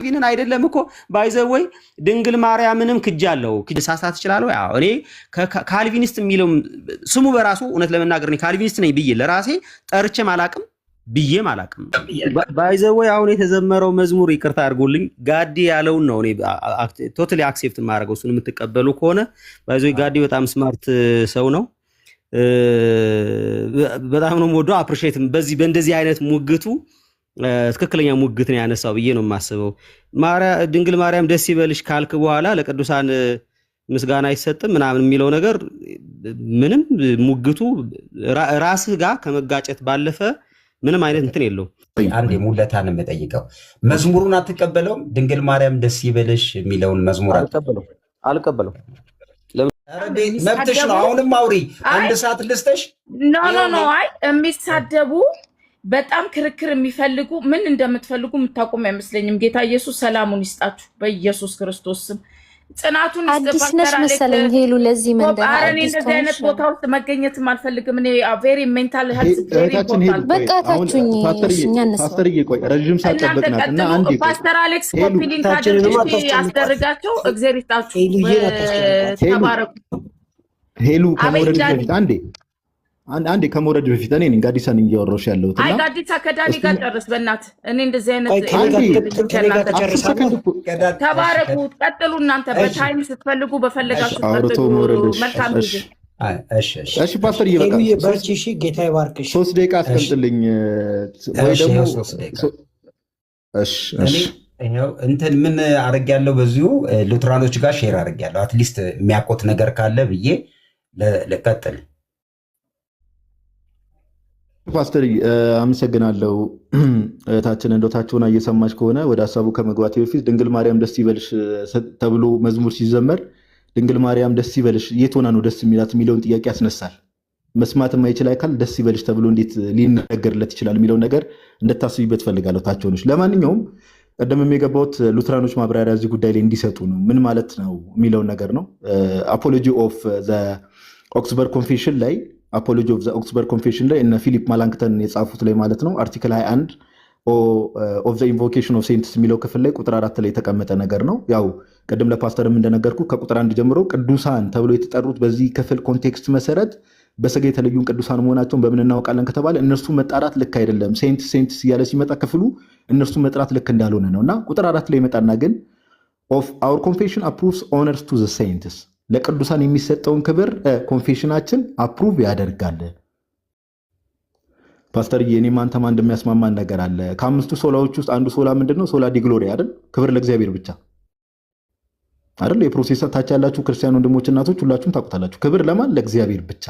ካልቪንን አይደለም እኮ ባይዘወይ ድንግል ማርያምንም ክጃለሁ ሳሳት ይችላል ወይ? አዎ እኔ ካልቪኒስት የሚለው ስሙ በራሱ እውነት ለመናገር እኔ ካልቪኒስት ነኝ ብዬ ለራሴ ጠርቼም አላቅም ብዬም አላቅም። ባይዘወይ አሁን የተዘመረው መዝሙር ይቅርታ አድርጎልኝ ጋዲ ያለውን ነው እኔ ቶታሊ አክሴፕት ማድረገው። እሱን የምትቀበሉ ከሆነ ባይዘወይ ጋዲ በጣም ስማርት ሰው ነው። በጣም ነው ወዶ አፕሪሺየት በእንደዚህ አይነት ሙግቱ ትክክለኛ ሙግት ነው ያነሳው ብዬ ነው የማስበው። ድንግል ማርያም ደስ ይበልሽ ካልክ በኋላ ለቅዱሳን ምስጋና አይሰጥም ምናምን የሚለው ነገር ምንም ሙግቱ ራስህ ጋር ከመጋጨት ባለፈ ምንም አይነት እንትን የለው። አንዴ ሙለታን የምጠይቀው መዝሙሩን አትቀበለውም? ድንግል ማርያም ደስ ይበልሽ የሚለውን መዝሙር አልቀበለው። መብትሽ ነው። አሁንም አውሪ። አንድ ሰዓት ልስተሽ ኖ አይ የሚሳደቡ በጣም ክርክር የሚፈልጉ ምን እንደምትፈልጉ የምታቆም አይመስለኝም። ጌታ ኢየሱስ ሰላሙን ይስጣችሁ በኢየሱስ ክርስቶስ ስም። ጽናቱን አዲስ ነሽ መሰለኝ ሄሉ ለዚህ መንደር አረኔ እንደዚህ አይነት ቦታ ውስጥ መገኘትም አልፈልግም። እኔ ቬሪ ሜንታል ሄልዝ ቬሪ ኢምፖርታንት። በቃታችሁኝ እኛ ፓስተር እየቆይ ረጅም ሰዓት ጠበቅናትና አንዴ ፓስተር አሌክስ ኮፒ ሊንክ አድርጋችሁ ያስደርጋችሁ። እግዚአብሔር ይስጣችሁ። ተባረኩ። ሄሉ ከመውረድ በፊት አንዴ ከመውረድ በፊት እኔ ጋዲሳ ነኝ እያወራሁሽ ያለሁት እና አይ ጋዲሳ ከዳኒ ጋር ጨርስ በእናት እኔ እንደዚህ አይነት ተባረኩ። ቀጥሉ እናንተ በታይም ስትፈልጉ በፈለጋችሁ መልካም ጊዜ። እሺ ፓስተር ይበቃ በርቺ። እሺ ጌታ ይባርክሽ። 3 ደቂቃ አስቀምጥልኝ ወይ ደግሞ እሺ እንትን ምን አድርጌያለሁ በዚሁ ሉትራኖች ጋር ሼር አድርጌያለሁ። አትሊስት የሚያውቁት ነገር ካለ ብዬ ለቀጥል። ፓስተር አመሰግናለሁ። እህታችን እንደታችሁና እየሰማች ከሆነ ወደ ሀሳቡ ከመግባቴ በፊት ድንግል ማርያም ደስ ይበልሽ ተብሎ መዝሙር ሲዘመር ድንግል ማርያም ደስ ይበልሽ የት ሆና ነው ደስ የሚላት የሚለውን ጥያቄ ያስነሳል። መስማት የማይችል አካል ደስ ይበልሽ ተብሎ እንዴት ሊነገርለት ይችላል የሚለውን ነገር እንድታስቢበት ፈልጋለሁ። ታችሁንሽ ለማንኛውም ቀደምም የገባሁት ሉትራኖች ማብራሪያ እዚህ ጉዳይ ላይ እንዲሰጡ ነው። ምን ማለት ነው የሚለውን ነገር ነው። አፖሎጂ ኦፍ ዘ ኦክስበርግ ኮንፌሽን ላይ አፖሎጂ ኦፍ ዘ ኦክስበርግ ኮንፌሽን ላይ እነ ፊሊፕ ማላንክተን የጻፉት ላይ ማለት ነው አርቲክል 21 ኦፍ ዘ ኢንቮኬሽን ኦፍ ሴንትስ የሚለው ክፍል ላይ ቁጥር 4 ላይ የተቀመጠ ነገር ነው። ያው ቅድም ለፓስተርም እንደነገርኩ ከቁጥር 1 ጀምሮ ቅዱሳን ተብሎ የተጠሩት በዚህ ክፍል ኮንቴክስት መሰረት በስጋ የተለዩን ቅዱሳን መሆናቸውን በምን እናውቃለን ከተባለ እነርሱ መጣራት ልክ አይደለም። ሴንትስ እያለ ሲመጣ ክፍሉ እነርሱ መጥራት ልክ እንዳልሆነ ነው እና ቁጥር 4 ላይ ይመጣና ግን ኦፍ አወር ኮንፌሽን አፕሩቭስ ኦነርስ ቱ ዘ ሴንትስ ለቅዱሳን የሚሰጠውን ክብር ኮንፌሽናችን አፕሩቭ ያደርጋል። ፓስተር የኔም አንተማ እንደሚያስማማን ነገር አለ። ከአምስቱ ሶላዎች ውስጥ አንዱ ሶላ ምንድነው? ሶላ ዲ ግሎሪ አይደል? ክብር ለእግዚአብሔር ብቻ አይደል? የፕሮሴስ ታች ያላችሁ ክርስቲያን ወንድሞች እናቶች ሁላችሁም ታውቁታላችሁ። ክብር ለማን? ለእግዚአብሔር ብቻ።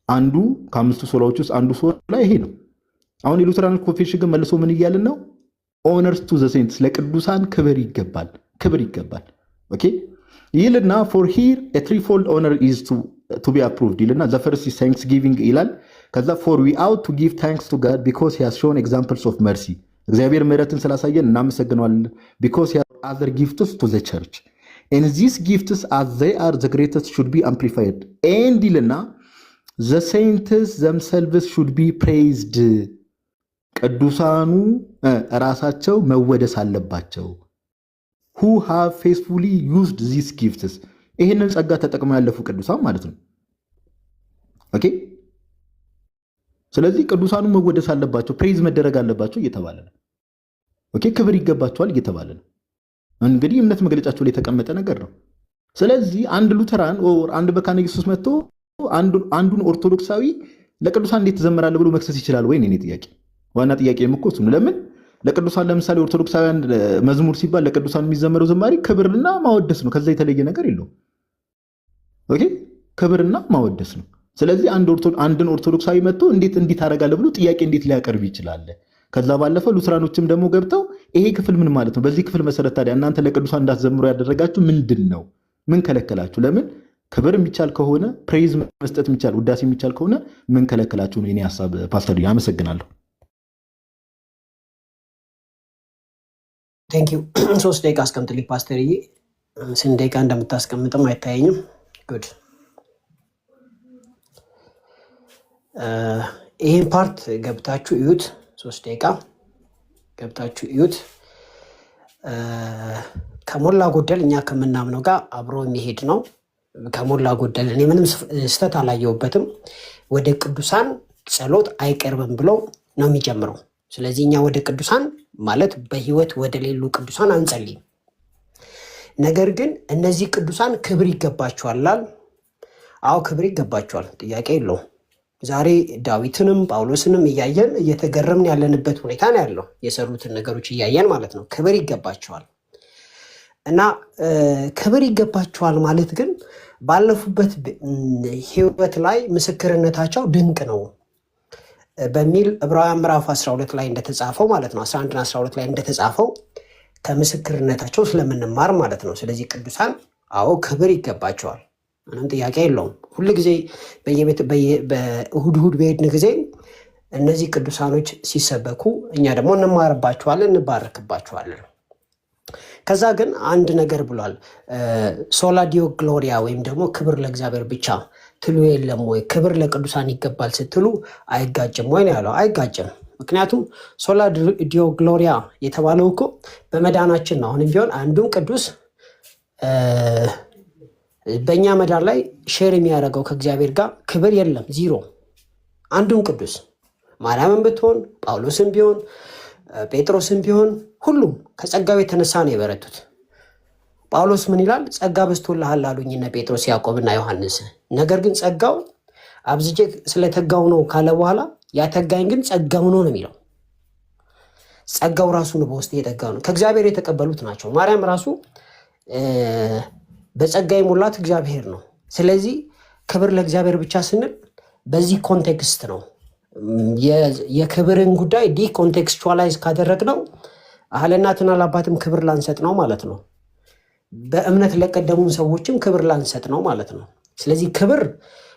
አንዱ ከአምስቱ ሶላዎች ውስጥ አንዱ ሶላ ይሄ ነው። አሁን የሉተራን ኮንፌሽን ግን መልሶ ምን እያልን ነው? ኦነርስ ቱ ዘ ሴንትስ ለቅዱሳን ክብር ይገባል፣ ክብር ይገባል። ኦኬ ይልና ፎር ሂር ኤ ትሪፎልድ ኦነር ኢዝ ቱ ቢ አፕሩቭድ ይልና ዘ ፈርስት ኢዝ ታንክስጊቪንግ ይላል። ከዛ ፎር ዊ አውት ቱ ጊቭ ታንክስ ቱ ጋድ ቢኮዝ ሂ ሃዝ ሾን ኤግዛምፕልስ ኦፍ መርሲ እግዚአብሔር ምሕረትን ስላሳየን እናመሰግነዋለን። ቢኮዝ ሂ ሃዝ አዘር ጊፍትስ ቱ ዘ ቸርች ኤንድ ዚስ ጊፍትስ አዝ ዘይ አር ዘ ግሬተስት ሹድ ቢ አምፕሊፋይድ ኤንድ ይልና ዘ ሴንትስ ዘምሰልቭስ ሹድ ቢ ፕሬይዝድ ቅዱሳኑ ራሳቸው መወደስ አለባቸው። who have faithfully used these gifts ይህንን ጸጋ ተጠቅመው ያለፉ ቅዱሳን ማለት ነው። ኦኬ ስለዚህ ቅዱሳኑ መወደስ አለባቸው፣ ፕሬዝ መደረግ አለባቸው እየተባለ ነው። ኦኬ ክብር ይገባቸዋል እየተባለ ነው። እንግዲህ እምነት መግለጫቸው ላይ የተቀመጠ ነገር ነው። ስለዚህ አንድ ሉተራን ኦር አንድ መካነ ኢየሱስ መጥቶ አንዱን ኦርቶዶክሳዊ ለቅዱሳን እንዴት ትዘምራለህ ብሎ መክሰስ ይችላል ወይ? እኔ ጥያቄ ዋና ጥያቄ እኮ እሱ ነው። ለምን ለቅዱሳን ለምሳሌ ኦርቶዶክሳውያን መዝሙር ሲባል ለቅዱሳን የሚዘመረው ዝማሬ ክብርና ማወደስ ነው። ከዛ የተለየ ነገር የለውም። ኦኬ ክብርና ማወደስ ነው። ስለዚህ አንድን ኦርቶዶክሳዊ መጥቶ እንዴት እንዲህ ታደርጋለህ ብሎ ጥያቄ እንዴት ሊያቀርብ ይችላል? ከዛ ባለፈ ሉትራኖችም ደግሞ ገብተው ይሄ ክፍል ምን ማለት ነው? በዚህ ክፍል መሰረት ታዲያ እናንተ ለቅዱሳን እንዳትዘምሩ ያደረጋችሁ ምንድን ነው? ምን ከለከላችሁ? ለምን ክብር የሚቻል ከሆነ ፕሬዝ መስጠት የሚቻል ውዳሴ የሚቻል ከሆነ ምን ከለከላችሁ ነው የኔ ሐሳብ። ፓስተር አመሰግናለሁ። ቴንክ ዩ 3 ደቂቃ አስቀምጥልኝ ፓስተርዬ። ስንት ደቂቃ እንደምታስቀምጥም አይታየኝም። ጉድ ይህን ፓርት ገብታችሁ እዩት። 3 ደቂቃ ገብታችሁ እዩት። ከሞላ ጎደል እኛ ከምናምነው ጋር አብሮ የሚሄድ ነው። ከሞላ ጎደል እኔ ምንም ስህተት አላየሁበትም። ወደ ቅዱሳን ጸሎት አይቀርብም ብሎ ነው የሚጀምረው። ስለዚህ እኛ ወደ ቅዱሳን ማለት በህይወት ወደ ሌሉ ቅዱሳን አንጸልይም። ነገር ግን እነዚህ ቅዱሳን ክብር ይገባቸዋል። አዎ ክብር ይገባቸዋል፣ ጥያቄ የለውም። ዛሬ ዳዊትንም ጳውሎስንም እያየን እየተገረምን ያለንበት ሁኔታ ነው ያለው። የሰሩትን ነገሮች እያየን ማለት ነው። ክብር ይገባቸዋል እና ክብር ይገባቸዋል ማለት ግን ባለፉበት ህይወት ላይ ምስክርነታቸው ድንቅ ነው በሚል ዕብራውያን ምዕራፍ 12 ላይ እንደተጻፈው ማለት ነው 11 እና 12 ላይ እንደተጻፈው ከምስክርነታቸው ስለምንማር ማለት ነው። ስለዚህ ቅዱሳን አዎ ክብር ይገባቸዋል፣ ምንም ጥያቄ የለውም። ሁሉ ጊዜ በእሁድ በሄድን ጊዜ እነዚህ ቅዱሳኖች ሲሰበኩ እኛ ደግሞ እንማርባቸዋለን፣ እንባረክባቸዋለን። ከዛ ግን አንድ ነገር ብሏል። ሶላ ዲዮ ግሎሪያ ወይም ደግሞ ክብር ለእግዚአብሔር ብቻ ትሉ የለም ወይ? ክብር ለቅዱሳን ይገባል ስትሉ አይጋጭም ወይ ነው ያለው። አይጋጭም። ምክንያቱም ሶላ ዲዮ ግሎሪያ የተባለው እኮ በመዳናችን ነው። አሁንም ቢሆን አንዱም ቅዱስ በእኛ መዳን ላይ ሼር የሚያደርገው ከእግዚአብሔር ጋር ክብር የለም፣ ዚሮ። አንዱም ቅዱስ ማርያምን ብትሆን ጳውሎስም ቢሆን ጴጥሮስም ቢሆን ሁሉም ከጸጋው የተነሳ ነው የበረቱት። ጳውሎስ ምን ይላል? ጸጋ በዝቶልሃል አሉኝ እነ ጴጥሮስ ያዕቆብና ዮሐንስ። ነገር ግን ጸጋው አብዝቼ ስለተጋው ነው ካለ በኋላ ያተጋኝ ግን ጸጋው ነው የሚለው። ጸጋው ራሱ ነው በውስጥ የተጋው ነው። ከእግዚአብሔር የተቀበሉት ናቸው። ማርያም ራሱ በጸጋ የሞላት እግዚአብሔር ነው። ስለዚህ ክብር ለእግዚአብሔር ብቻ ስንል በዚህ ኮንቴክስት ነው። የክብርን ጉዳይ ዲኮንቴክስቹዋላይዝ ካደረግነው ለእናትና ለአባትም ክብር ላንሰጥ ነው ማለት ነው። በእምነት ለቀደሙን ሰዎችም ክብር ላንሰጥ ነው ማለት ነው። ስለዚህ ክብር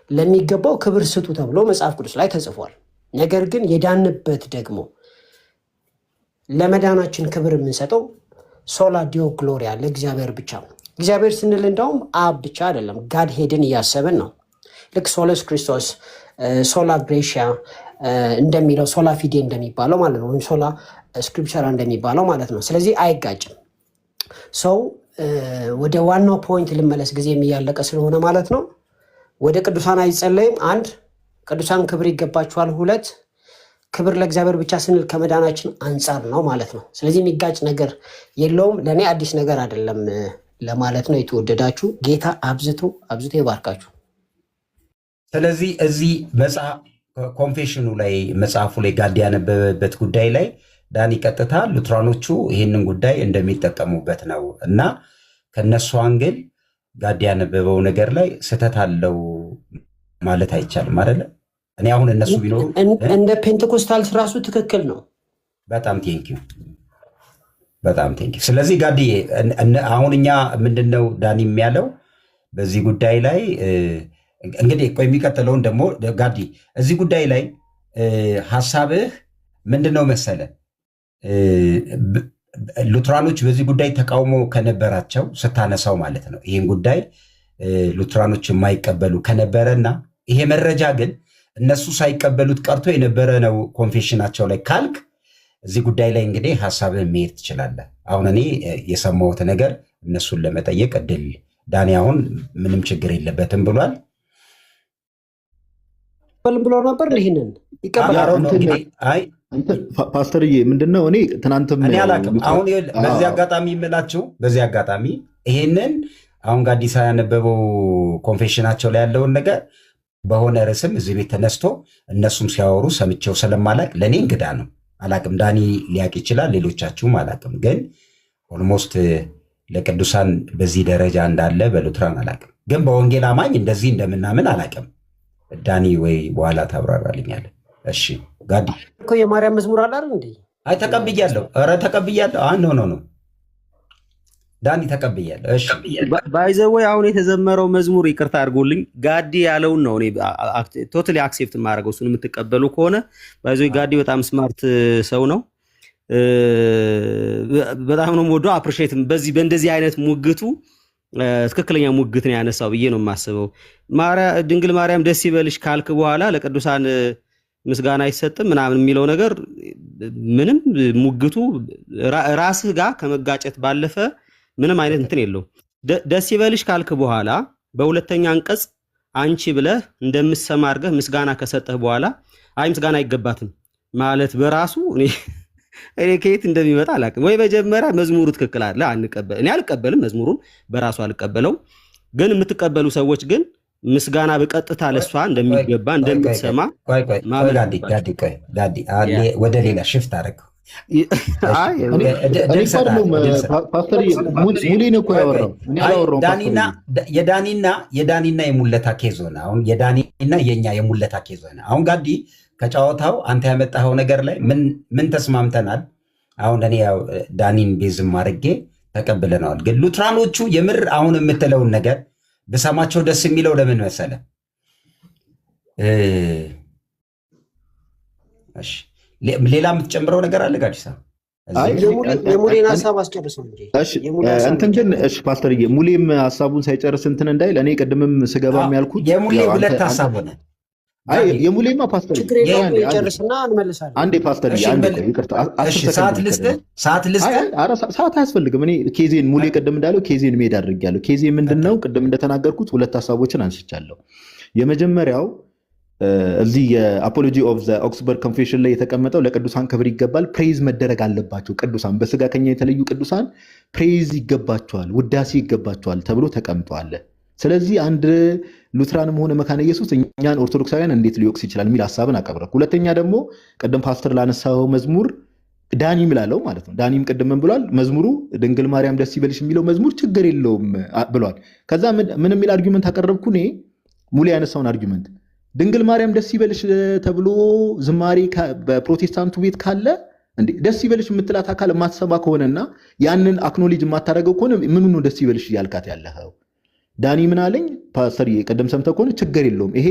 ለሚገባው ክብር ስጡ ተብሎ መጽሐፍ ቅዱስ ላይ ተጽፏል። ነገር ግን የዳንበት ደግሞ ለመዳናችን ክብር የምንሰጠው ሶላ ዲዮ ግሎሪያ ለእግዚአብሔር ብቻ ነው። እግዚአብሔር ስንል እንደውም አብ ብቻ አይደለም፣ ጋድ ሄድን እያሰብን ነው። ልክ ሶለስ ክርስቶስ ሶላ ግሬሽያ እንደሚለው ሶላ ፊዴ እንደሚባለው ማለት ነው፣ ወይም ሶላ ስክሪፕቸራ እንደሚባለው ማለት ነው። ስለዚህ አይጋጭም። ሰው ወደ ዋናው ፖይንት ልመለስ፣ ጊዜ የሚያለቀ ስለሆነ ማለት ነው። ወደ ቅዱሳን አይጸለይም። አንድ ቅዱሳን ክብር ይገባቸዋል። ሁለት ክብር ለእግዚአብሔር ብቻ ስንል ከመዳናችን አንጻር ነው ማለት ነው። ስለዚህ የሚጋጭ ነገር የለውም። ለእኔ አዲስ ነገር አይደለም ለማለት ነው። የተወደዳችሁ ጌታ አብዝቶ አብዝቶ ይባርካችሁ። ስለዚህ እዚህ ኮንፌሽኑ ላይ መጽሐፉ ላይ ጋዲ ያነበበበት ጉዳይ ላይ ዳኒ ቀጥታ ሉትራኖቹ ይህንን ጉዳይ እንደሚጠቀሙበት ነው እና ከነሱ አንግል ጋዲ ያነበበው ነገር ላይ ስህተት አለው ማለት አይቻልም አይደለ? እኔ አሁን እነሱ ቢኖሩ እንደ ፔንቴኮስታልስ ራሱ ትክክል ነው። በጣም ቴንኪው፣ በጣም ቴንኪው። ስለዚህ ጋዲ አሁን እኛ ምንድነው ዳኒ የሚያለው በዚህ ጉዳይ ላይ እንግዲህ ቆይ የሚቀጥለውን ደግሞ ጋዲ እዚህ ጉዳይ ላይ ሀሳብህ ምንድነው መሰለ? ሉትራኖች በዚህ ጉዳይ ተቃውሞ ከነበራቸው ስታነሳው ማለት ነው ይህን ጉዳይ ሉትራኖች የማይቀበሉ ከነበረና ይሄ መረጃ ግን እነሱ ሳይቀበሉት ቀርቶ የነበረ ነው ኮንፌሽናቸው ላይ ካልክ እዚህ ጉዳይ ላይ እንግዲህ ሀሳብህን መሄድ ትችላለህ። አሁን እኔ የሰማሁት ነገር እነሱን ለመጠየቅ እድል ዳኒ አሁን ምንም ችግር የለበትም ብሏል ብሎ ነበር። ይህንን ይቀበላል። ፓስተርዬ ምንድነው እኔ ትናንትም እኔ አላውቅም። አሁን በዚህ አጋጣሚ የምላችሁ በዚህ አጋጣሚ ይሄንን አሁን ጋዲሳ ያነበበው ኮንፌሽናቸው ላይ ያለውን ነገር በሆነ ርዕስም እዚህ ቤት ተነስቶ እነሱም ሲያወሩ ሰምቼው ስለማላቅ ለእኔ እንግዳ ነው። አላቅም፣ ዳኒ ሊያቅ ይችላል፣ ሌሎቻችሁም አላቅም። ግን ኦልሞስት ለቅዱሳን በዚህ ደረጃ እንዳለ በሉትራን አላቅም። ግን በወንጌል አማኝ እንደዚህ እንደምናምን አላቅም። ዳኒ ወይ በኋላ ታብራራልኛል። እሺ ጋዲ እኮ የማርያም መዝሙር አላር እንዴ? አይ ተቀብያለሁ። ኧረ ተቀብያለሁ። ኖ ዳኒ ተቀብያለሁ። እሺ ባይዘወይ አሁን የተዘመረው መዝሙር ይቅርታ አድርጎልኝ ጋዲ ያለውን ነው እኔ ቶታሊ አክሴፕት የማደርገው። እሱን የምትቀበሉ ከሆነ ባይዘወይ ጋዲ በጣም ስማርት ሰው ነው። በጣም ነው የምወደው። አፕሪሺየት በእንደዚህ አይነት ሙግቱ ትክክለኛ ሙግት ነው ያነሳው ብዬ ነው የማስበው። ድንግል ማርያም ደስ ይበልሽ ካልክ በኋላ ለቅዱሳን ምስጋና አይሰጥም ምናምን የሚለው ነገር ምንም ሙግቱ ራስህ ጋር ከመጋጨት ባለፈ ምንም አይነት እንትን የለውም። ደስ ይበልሽ ካልክ በኋላ በሁለተኛ አንቀጽ አንቺ ብለህ እንደምትሰማ አድርገህ ምስጋና ከሰጠህ በኋላ አይ ምስጋና አይገባትም ማለት በራሱ እኔ ከየት እንደሚመጣ አላውቅም። ወይ መጀመሪያ መዝሙሩ ትክክል አለ እኔ አልቀበልም፣ መዝሙሩን በራሱ አልቀበለው። ግን የምትቀበሉ ሰዎች ግን ምስጋና በቀጥታ ለሷ እንደሚገባ እንደምትሰማ ወደ ሌላ ሽፍት አደረገው። የዳኒና የሙለታ ኬዝ ሆነ። አሁን የዳኒና የኛ የሙለታ ኬዝ ሆነ። አሁን ጋዲ ከጨዋታው አንተ ያመጣኸው ነገር ላይ ምን ተስማምተናል? አሁን እኔ ያው ዳኒን ቤዝም አድርጌ ተቀብለነዋል። ግን ሉትራኖቹ የምር አሁን የምትለውን ነገር ብሰማቸው ደስ የሚለው ለምን መሰለ? ሌላ የምትጨምረው ነገር አለ ጋዲሳ? የሙሌን ሀሳብ አስጨርሰው እንጂ እንትን ግን ፓስተር ሙሌም ሀሳቡን ሳይጨርስ እንትን እንዳይል እኔ ቅድምም ስገባም ያልኩት የሙሌ ሁለት ሀሳብ ሆነ። የሙሌማ ፓስተር ጨርስና እንመልሳለን። አንዴ ፓስተር ሰዓት አያስፈልግም። እኔ ኬዜን ሙሌ ቅድም እንዳለው ኬዜን ሜድ አድርጌያለሁ። ኬዜ ምንድነው? ቅድም እንደተናገርኩት ሁለት ሀሳቦችን አንስቻለሁ። የመጀመሪያው እዚህ የአፖሎጂ ኦፍ ዘ ኦክስበርግ ኮንፌሽን ላይ የተቀመጠው ለቅዱሳን ክብር ይገባል፣ ፕሬዝ መደረግ አለባቸው። ቅዱሳን በስጋ ከኛ የተለዩ ቅዱሳን ፕሬዝ ይገባቸዋል፣ ውዳሴ ይገባቸዋል ተብሎ ተቀምጧል። ስለዚህ አንድ ሉትራንም ሆነ መካነ ኢየሱስ እኛን ኦርቶዶክሳውያን እንዴት ሊወቅስ ይችላል የሚል ሀሳብን አቀረብኩ። ሁለተኛ ደግሞ ቅድም ፓስተር ላነሳው መዝሙር ዳኒ ምላለው ማለት ነው። ዳኒም ቅድም ብሏል፣ መዝሙሩ ድንግል ማርያም ደስ ይበልሽ የሚለው መዝሙር ችግር የለውም ብሏል። ከዛ ምን የሚል አርጊመንት አቀረብኩ እኔ? ሙሌ ያነሳውን አርጊመንት ድንግል ማርያም ደስ ይበልሽ ተብሎ ዝማሬ በፕሮቴስታንቱ ቤት ካለ ደስ ይበልሽ የምትላት አካል የማትሰማ ከሆነና ያንን አክኖሌጅ የማታደርገው ከሆነ ምኑ ነው ደስ ይበልሽ እያልካት ያለኸው? ዳኒ ምን አለኝ? ፓስተር ቀደም ሰምተህ ከሆነ ችግር የለውም ይሄ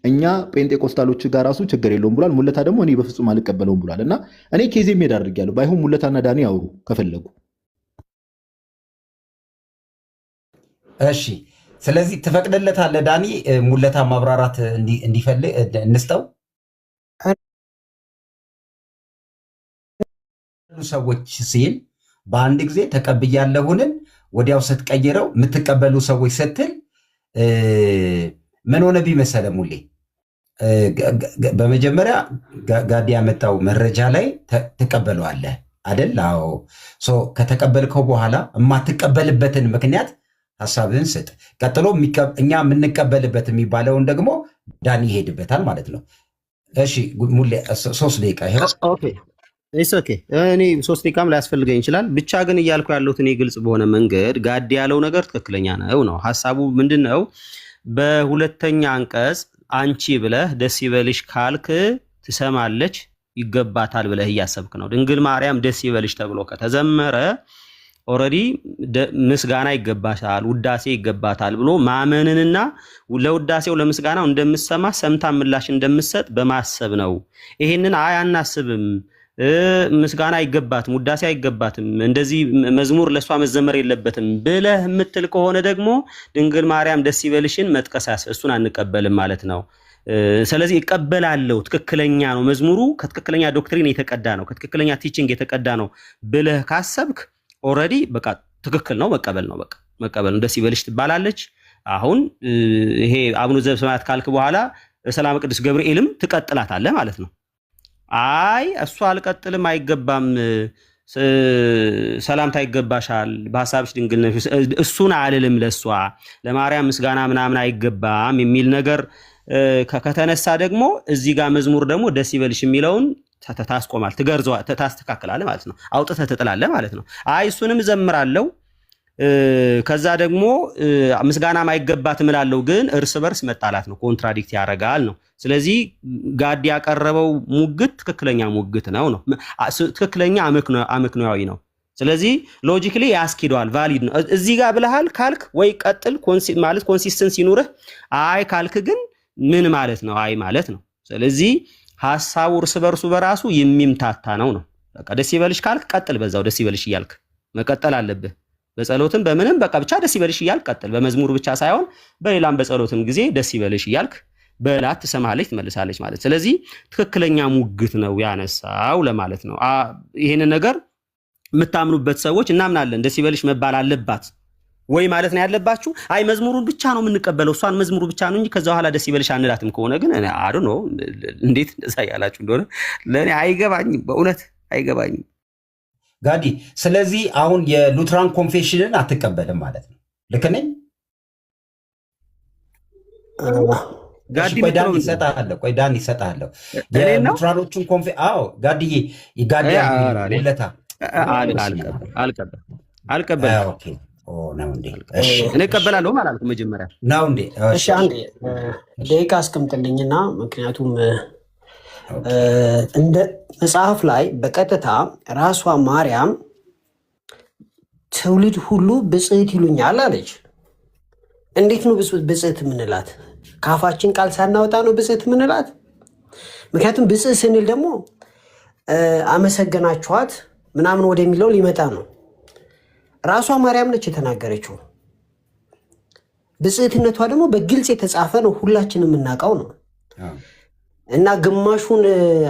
እኛ ጴንጤቆስታሎች ጋር ራሱ ችግር የለውም ብሏል። ሙለታ ደግሞ እኔ በፍጹም አልቀበለውም ብሏል። እና እኔ ኬዜ ሜድ አድርጌያለሁ። ባይሆን ሙለታና ዳኒ ያውሩ ከፈለጉ። እሺ፣ ስለዚህ ትፈቅድለታለህ ዳኒ ሙለታ ማብራራት እንዲፈልግ እንስጠው። ሰዎች ሲል በአንድ ጊዜ ተቀብያለሁንን ወዲያው ስትቀይረው የምትቀበሉ ሰዎች ስትል ምን ሆነ ቢመሰለ ሙሌ? በመጀመሪያ ጋዲ ያመጣው መረጃ ላይ ትቀበለዋለህ አይደል? አዎ። ከተቀበልከው በኋላ የማትቀበልበትን ምክንያት ሀሳብህን ስጥ። ቀጥሎ እኛ የምንቀበልበት የሚባለውን ደግሞ ዳኒ ይሄድበታል ማለት ነው። እሺ ሙሌ 3 ደቂቃ ይሄው። ኦኬ እኔ 3 ደቂቃም ላያስፈልገኝ ይችላል። ብቻ ግን እያልኩ ያለሁት እኔ ግልጽ በሆነ መንገድ ጋዲ ያለው ነገር ትክክለኛ ነው። ሀሳቡ ምንድነው? በሁለተኛ አንቀጽ አንቺ ብለህ ደስ ይበልሽ ካልክ ትሰማለች፣ ይገባታል ብለህ እያሰብክ ነው። ድንግል ማርያም ደስ ይበልሽ ተብሎ ከተዘመረ ኦልሬዲ ምስጋና ይገባታል፣ ውዳሴ ይገባታል ብሎ ማመንንና ለውዳሴው ለምስጋናው እንደምትሰማ ሰምታ ምላሽ እንደምትሰጥ በማሰብ ነው። ይሄንን አናስብም፣ ምስጋና አይገባትም፣ ውዳሴ አይገባትም፣ እንደዚህ መዝሙር ለሷ መዘመር የለበትም ብለህ የምትል ከሆነ ደግሞ ድንግል ማርያም ደስ ይበልሽን መጥቀስ እሱን አንቀበልም ማለት ነው። ስለዚህ ይቀበላለው፣ ትክክለኛ ነው፣ መዝሙሩ ከትክክለኛ ዶክትሪን የተቀዳ ነው፣ ከትክክለኛ ቲቺንግ የተቀዳ ነው ብለህ ካሰብክ ኦልሬዲ በቃ ትክክል ነው፣ መቀበል ነው። በቃ መቀበል ነው። ደስ ይበልሽ ትባላለች። አሁን ይሄ አቡነ ዘበሰማያት ካልክ በኋላ ሰላም ቅዱስ ገብርኤልም ትቀጥላታለህ ማለት ነው። አይ እሱ አልቀጥልም፣ አይገባም፣ ሰላምታ ይገባሻል፣ በሐሳብሽ ድንግል ነሽ፣ እሱን አልልም፣ ለሷ ለማርያም ምስጋና ምናምን አይገባም የሚል ነገር ከተነሳ ደግሞ እዚህ ጋር መዝሙር ደግሞ ደስ ይበልሽ የሚለውን ታስቆማል፣ ታስተካክላለህ ማለት ነው። አውጥተህ ትጥላለህ ማለት ነው። አይ እሱንም እዘምራለሁ ከዛ ደግሞ ምስጋና ማይገባት እምላለሁ፣ ግን እርስ በርስ መጣላት ነው፣ ኮንትራዲክት ያደርጋል ነው። ስለዚህ ጋዲ ያቀረበው ሙግት ትክክለኛ ሙግት ነው። ትክክለኛ አመክንያዊ ነው። ስለዚህ ሎጂክሊ ያስኬደዋል፣ ቫሊድ ነው። እዚህ ጋር ብለሃል ካልክ ወይ ቀጥል ማለት ኮንሲስተንሲ ይኑርህ። አይ ካልክ ግን ምን ማለት ነው? አይ ማለት ነው። ስለዚህ ሐሳቡ እርስ በርሱ በራሱ የሚምታታ ነው። በቃ ደስ ይበልሽ ካልክ ቀጥል፣ በዛው ደስ ይበልሽ እያልክ መቀጠል አለብህ። በጸሎትም በምንም በቃ ብቻ ደስ ይበልሽ እያልክ ቀጥል። በመዝሙር ብቻ ሳይሆን በሌላም በጸሎትም ጊዜ ደስ ይበልሽ እያልክ በላት ትሰማለች ትመልሳለች ማለት። ስለዚህ ትክክለኛ ሙግት ነው ያነሳው ለማለት ነው። ይሄንን ነገር የምታምኑበት ሰዎች እናምናለን ደስ ይበልሽ መባል አለባት ወይ ማለት ነው ያለባችሁ። አይ መዝሙሩን ብቻ ነው የምንቀበለው እሷን መዝሙሩ ብቻ ነው እንጂ ከዛ በኋላ ደስ ይበልሽ አንላትም ከሆነ ግን እኔ አዱ ነው እንዴት እንደዛ ያላችሁ እንደሆነ ለኔ አይገባኝም፣ በእውነት አይገባኝም ጋዲ። ስለዚህ አሁን የሉትራን ኮንፌሽንን አትቀበልም ማለት ነው። ልክ ነኝ? ጋዲ ዳን ይሰጣለሁ። ቆይ ዳን ይሰጣለሁ። የሉትራኖቹን ጋዲዬ ጋዲ ሁለታ አልቀበልም። እኔ እቀበላለሁ ማለት መጀመሪያ ነው እንዴ? እሺ አንዴ ደቂቃ አስቀምጥልኝና ምክንያቱም እንደ መጽሐፍ ላይ በቀጥታ ራሷ ማርያም ትውልድ ሁሉ ብጽዕት ይሉኛል አለች። እንዴት ነው ብጽዕት የምንላት? ከአፋችን ቃል ሳናወጣ ነው ብጽዕት የምንላት? ምክንያቱም ብጽዕት ስንል ደግሞ አመሰገናችኋት ምናምን ወደሚለው ሊመጣ ነው። ራሷ ማርያም ነች የተናገረችው። ብጽዕትነቷ ደግሞ በግልጽ የተጻፈ ነው፣ ሁላችን የምናውቀው ነው። እና ግማሹን